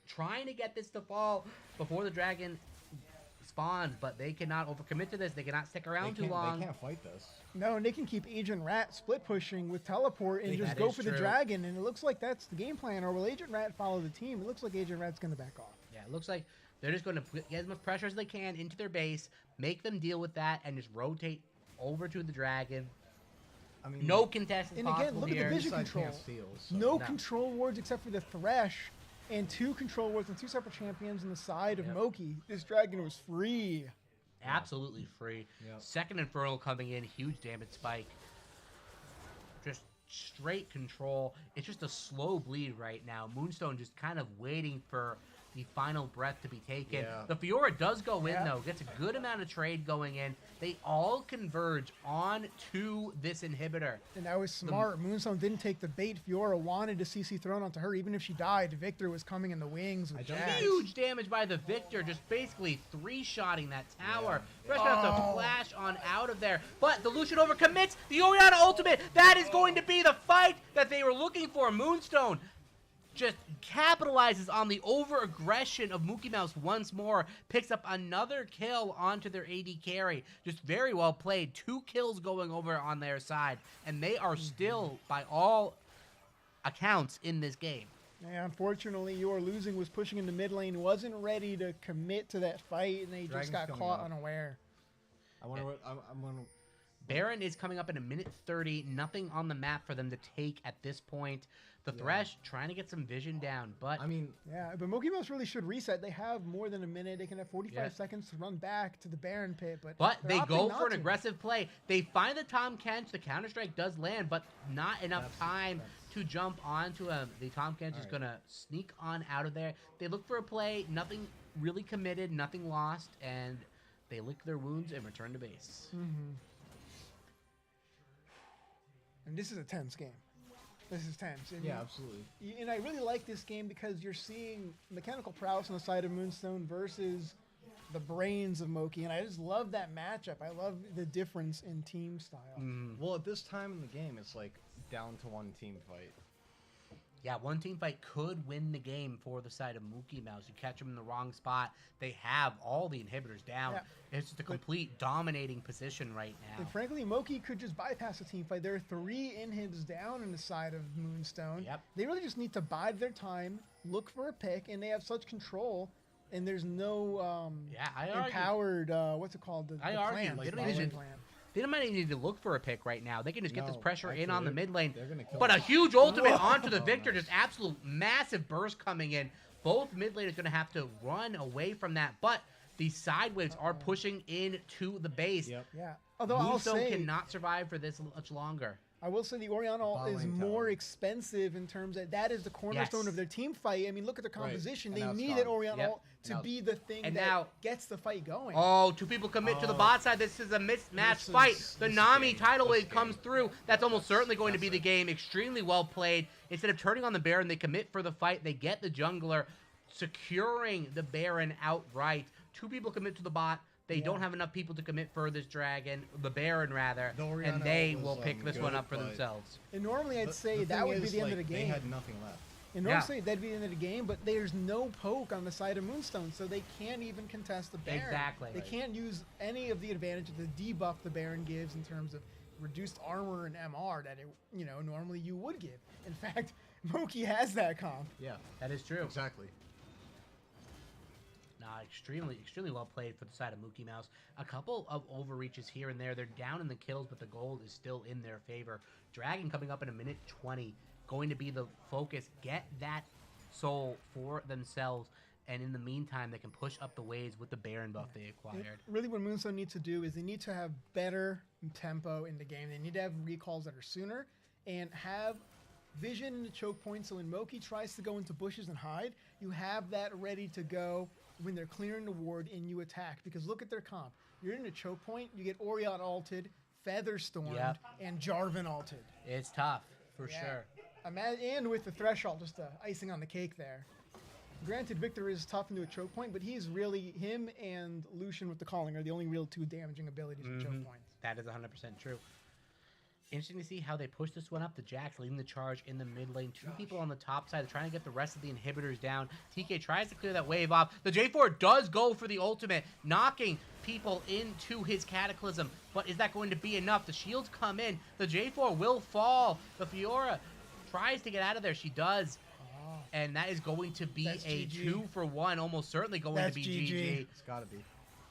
trying to get this to fall before the Dragon spawns, but they cannot overcommit to this. They cannot stick around too long. They can't fight this. No, and they can keep Agent Rat split pushing with teleport and just That go is for the true. dragon, and it looks like that's the game plan. Or will Agent Rat follow the team? It looks like Agent Rat's going to back off. Yeah, it looks like they're just going to get as much pressure as they can into their base, make them deal with that, and just rotate over to the Dragon. I mean, No contest is And possible again, look here. at the vision Blue side control. can't steal, so- No No. control wards except for the Thresh, and 2 control wards and 2 separate champions on the side of Moki. This dragon was free. Absolutely free. Yep. Second Infernal coming in, huge damage spike. Just straight control. It's just a slow bleed right now. Moonstone just kind of waiting for the final breath to be taken. Yeah. The Fiora does go in though, gets a good amount of trade going in. They all converge on to this inhibitor. And that was smart. Moonstone didn't take the bait. Fiora wanted to CC thrown onto her. Even if she died, Victor was coming in the wings with Jax. Huge damage by the Victor, just basically 3-shotting that tower. Fresh enough to flash on out of there. But the Lucian overcommits. The Orianna ultimate. That is going to be the fight that they were looking for. Moonstone just capitalizes on the over-aggression of Mookie Mouse once more. Picks up another kill onto their AD carry. Just very well played. 2 kills going over on their side. And they are still, by all accounts, in this game. Yeah, unfortunately, Your Losing was pushing in the mid lane, wasn't ready to commit to that fight, and they Dragon's just got coming caught up. unaware. I wonder what I'm gonna. Baron is coming up in 1:30. Nothing on the map for them to take at this point. The Thresh trying to get some vision down, but I mean, Yeah, but Moki Mouse really should reset. They have more than a minute. They can have 45 seconds to run back to the Baron pit, but they they're go opting not for an to. aggressive play. They find the Tom Kench. The Counter-Strike does land, but not enough time to jump onto him. The Tom Kench is going to sneak on out of there. They look for a play. Nothing really committed. Nothing lost. And they lick their wounds and return to base. And this is a tense game. This is tense. And yeah, absolutely. And I really like this game because you're seeing mechanical prowess on the side of Moonstone versus the brains of Moki, and I just love that matchup. I love the difference in team style. Well, at this time in the game, it's like down to 1 team fight. Yeah, one team fight could win the game for the side of Mookie Mouse. You catch them in the wrong spot. They have all the inhibitors down. Yeah. It's just a complete dominating position right now. And frankly, Moki could just bypass a team fight. There are 3 inhibs down on the side of Moonstone. Yep. They really just need to bide their time, look for a pick, and they have such control. And there's no I argue. empowered, what's it called? The argue. plan. They don't the even- plan. They might even need to look for a pick right now. They can just get this No, pressure in on the actually, mid lane. they're gonna kill But a us. huge ultimate onto the Oh, Victor. nice. Just absolute massive burst coming in. Both mid laners going to have to run away from that. But the side waves are pushing into the base. Yep. Yeah. Although I'll Moonstone say, cannot survive for this much longer. I will say the Orion ult is Following more tower. expensive in terms that is the cornerstone Yes. of their team fight. I mean, look at their composition. And They now it's need gone. an Orion Yep. ult to Now- be the thing And that now- gets the fight going. Oh, 2 people commit to the bot side. This is a mismatched This fight. is- The this Nami game- tidal this wave comes game. through. That's almost certainly going to be the game. Extremely well played. Instead of turning on the Baron, they commit for the fight. They get the jungler, securing the Baron outright. 2 people commit to the bot. They don't have enough people to commit for this dragon, the Baron rather, The Oriana and they was, will pick this good, one up for but themselves. And normally I'd The- say the that thing would be is, the end of like, the They game. had nothing left. And normally that'd be the end of the game, but there's no poke on the side of Moonstone, so they can't even contest the Baron. Exactly. They can't use any of the advantage of the debuff the Baron gives in terms of reduced armor and MR that it, normally you would give. In fact, Moki has that comp. Yeah, That is true. exactly. Nah, extremely well played for the side of Mookie Mouse. A couple of overreaches here and there. They're down in the kills, but the gold is still in their favor. Dragon coming up in a minute 20, going to be the focus. Get that soul for themselves, and in the meantime, they can push up the waves with the Baron buff they acquired. Really, what Moonstone needs to do is they need to have better tempo in the game. They need to have recalls that are sooner and have vision in the choke point. So when Moki tries to go into bushes and hide, you have that ready to go when they're clearing the ward and you attack. Because look at their comp. You're in a choke point, you get Orion alted, Feather Stormed, Yep. and Jarvan alted. It's tough, for Yeah. sure. And with the threshold, just icing on the cake there. Granted, Victor is tough into a choke point, but him and Lucian with the calling are the only real 2 damaging abilities with choke points. That is 100% true. Interesting to see how they push this one up. The Jax leading the charge in the mid lane. 2 people on the top side trying to get the rest of the inhibitors down. TK tries to clear that wave off. The J4 does go for the ultimate, knocking people into his Cataclysm. But is that going to be enough? The shields come in. The J4 will fall. The Fiora tries to get out of there. She does. And that is going to be That's a GG. 2-for-1. Almost certainly going That's to be GG. GG. It's gotta be.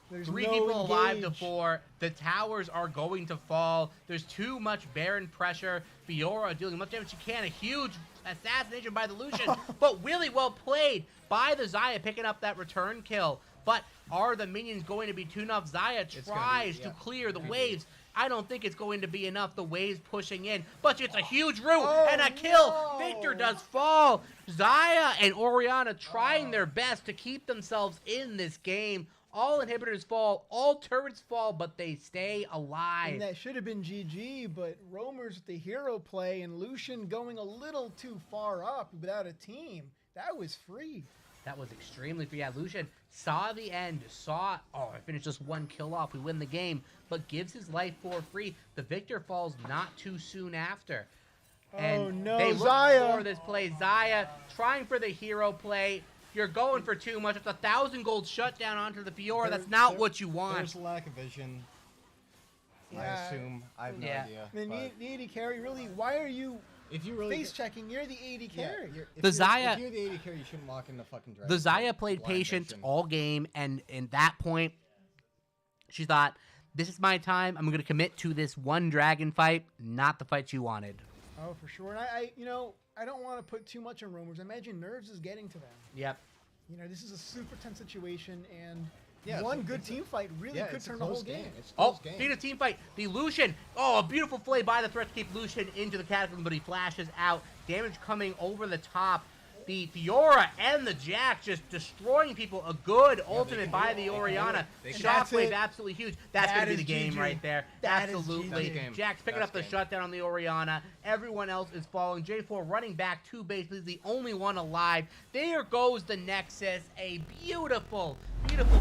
There's 3 no people alive to engage. 4. The towers are going to fall. There's too much Baron pressure. Fiora dealing as much damage she can. A huge assassination by the Lucian, but really well played by the Xayah, picking up that return kill. But are the minions going to be too enough? Xayah tries to clear the waves. I don't think it's going to be enough. The waves pushing in, but it's a huge root and a kill. no. Victor does fall. Xayah and Oriana trying their best to keep themselves in this game. All inhibitors fall, all turrets fall, but they stay alive. And that should have been GG, but Roamers with the hero play and Lucian going a little too far up without a team. That was free. That was extremely free. Yeah, Lucian saw the end, I finished just 1 kill off, we win the game, but gives his life for free. The Victor falls not too soon after. And Oh, no, they look Xayah. for this play. Xayah trying for the hero play. You're going for too much. It's 1,000 gold shutdown onto the Fiora. That's not what you want. There's lack of vision. I Yeah. assume. I have no Yeah. idea. The but AD carry, really, why are you if you really face checking? You're the AD yeah, carry. if The you're- Xayah- if you're the AD carry, you shouldn't walk into fucking dragon. The Xayah played Blind patient vision. all game, and in that point, she thought, this is my time. I'm going to commit to this one dragon fight, not the fight you wanted. Oh, for sure. And I don't want to put too much on Roamers. I imagine nerves is getting to them. Yep. This is a super tense situation, and Yeah, one it's a- good it's a- team fight really Yeah, could it's a turn the whole close game. It's a Oh, close game. speed of team fight. The Lucian. Oh, a beautiful play by the threat to keep Lucian into the Cataclysm, but he flashes out. Damage coming over the top. The Fiora and the Jack just destroying people. A good ultimate by the Oriana. They can- That's Shockwave it. absolutely huge. That's That going to be is the game GG. right there. That is Absolutely. GG. That's game. Jack's picking That's up the game. shutdown on the Oriana. Everyone else is falling. J4 running back to base. He's the only one alive. There goes the Nexus. A beautiful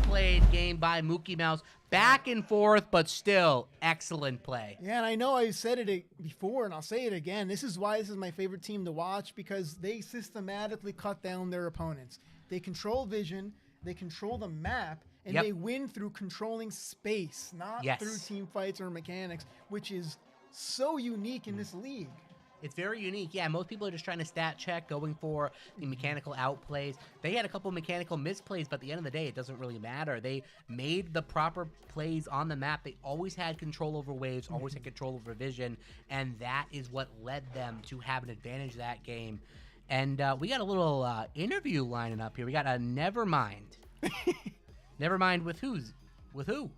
played game by Mookie Mouse. Back and forth, but still excellent play. Yeah, and I know I said it before, and I'll say it again. This is why this is my favorite team to watch, because they systematically cut down their opponents. They control vision, they control the map, and Yep. they win through controlling space, not Yes. through team fights or mechanics, which is so unique in this league. It's very unique. Yeah, most people are just trying to stat check, going for the mechanical outplays. They had a couple mechanical misplays, but at the end of the day, it doesn't really matter. They made the proper plays on the map. They always had control over waves, always had control over vision, and that is what led them to have an advantage that game. And we got a little interview lining up here. We got a Nevermind. Nevermind with who?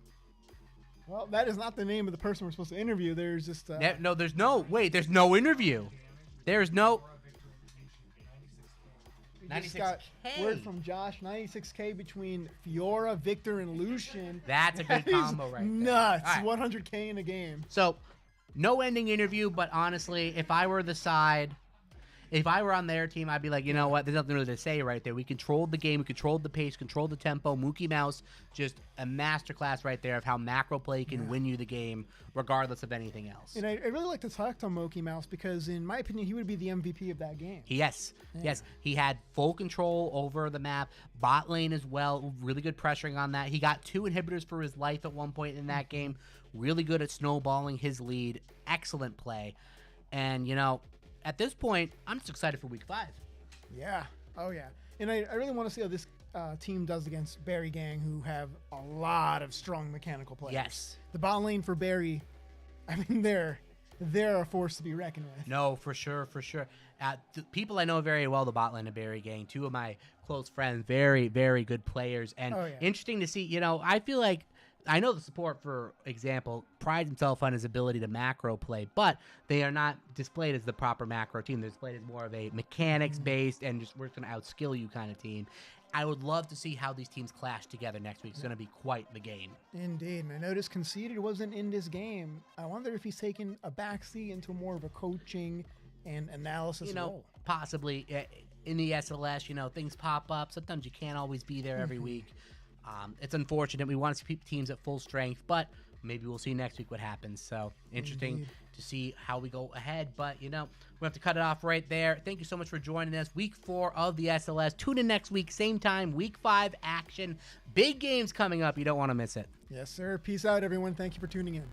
Well, that is not the name of the person we're supposed to interview. There's just No, there's no interview. There's no. we just got 96K. word from Josh. 96K between Fiora, Victor, and Lucian. That's a good That is combo right there. Nuts. All right. 100K in a game. So, no ending interview, but honestly, if I were on their team, I'd be like, you know what? There's nothing really to say right there. We controlled the game, we controlled the pace, controlled the tempo. Mookie Mouse, just a masterclass right there of how macro play can win you the game, regardless of anything else. And I really like to talk to Mookie Mouse because, in my opinion, he would be the MVP of that game. Yes, he had full control over the map, bot lane as well, really good pressuring on that. He got 2 inhibitors for his life at one point in that game, really good at snowballing his lead, excellent play. And, at this point, I'm just excited for week 5. Yeah. Oh, yeah. And I really want to see how this team does against Barry Gang, who have a lot of strong mechanical players. Yes. The bot lane for Barry, I mean, they're a force to be reckoned with. No, for sure. The people I know very well, the bot lane of Barry Gang, 2 of my close friends, very, very good players. And interesting to see, I feel like, I know the support, for example, prides himself on his ability to macro play, but they are not displayed as the proper macro team. They're displayed as more of a mechanics-based and just we're going to outskill you kind of team. I would love to see how these teams clash together next week. It's going to be quite the game. Indeed. And I noticed Conceited wasn't in this game. I wonder if he's taken a backseat into more of a coaching and analysis role. Possibly in the SLS, things pop up. Sometimes you can't always be there every week. It's unfortunate. We want to see teams at full strength, but maybe we'll see next week what happens. So interesting to see how we go ahead. But, we have to cut it off right there. Thank you so much for joining us. Week 4 of the SLS. Tune in next week, same time, week 5 action. Big games coming up. You don't want to miss it. Yes, sir. Peace out, everyone. Thank you for tuning in.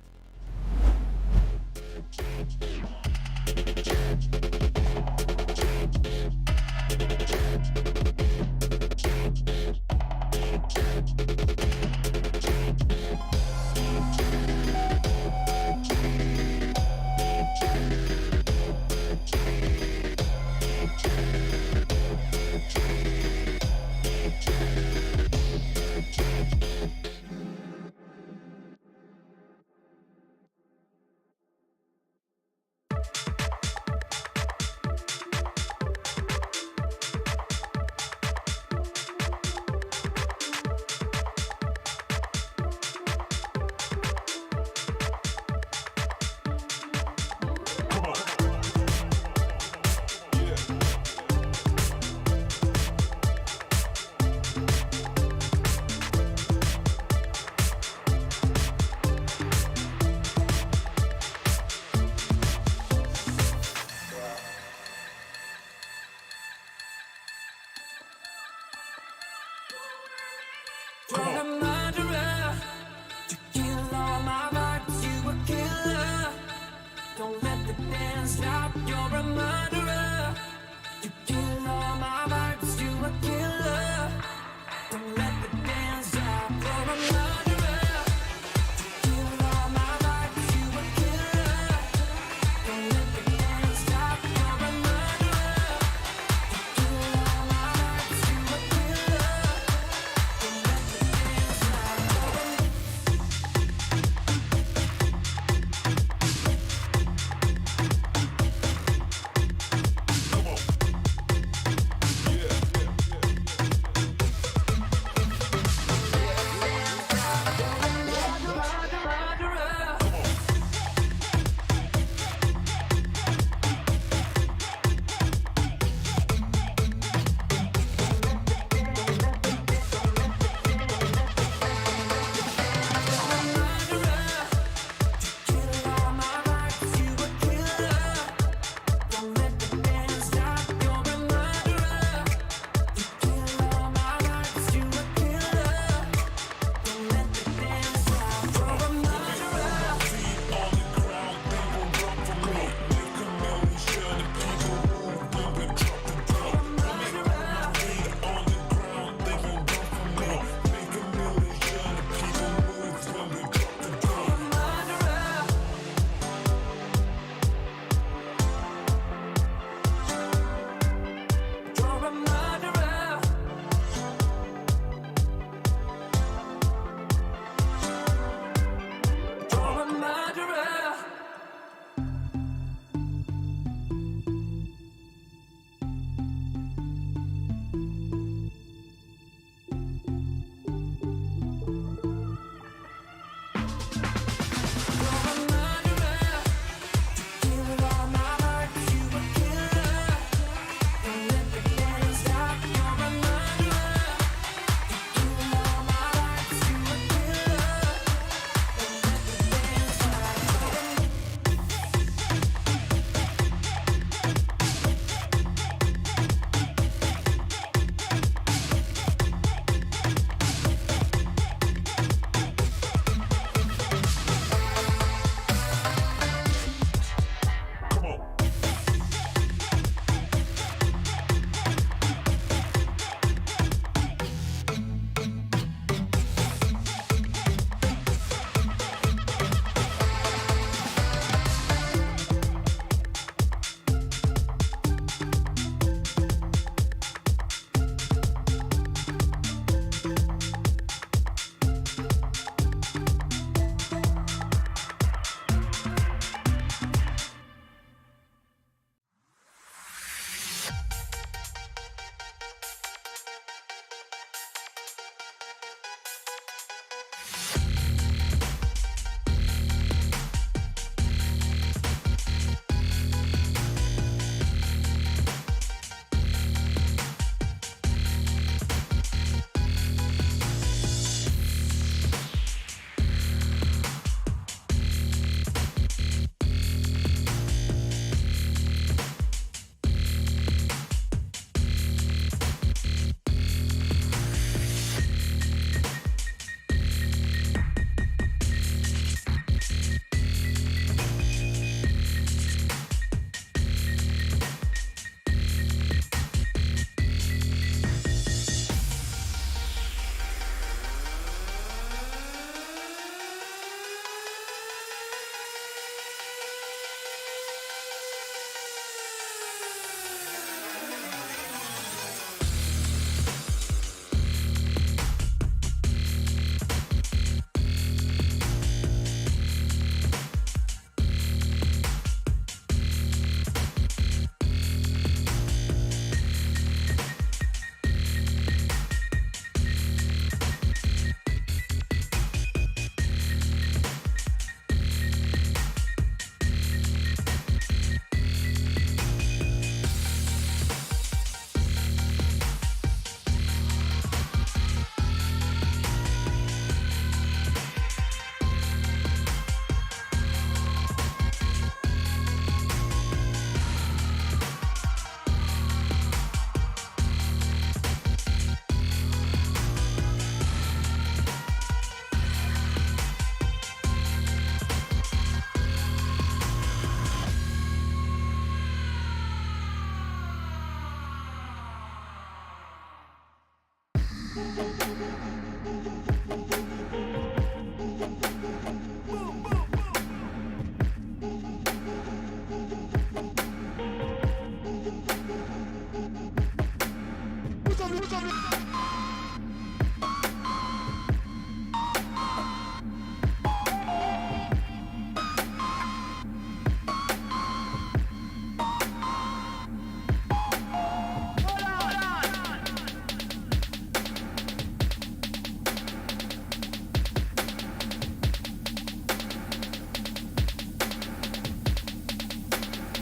Bye.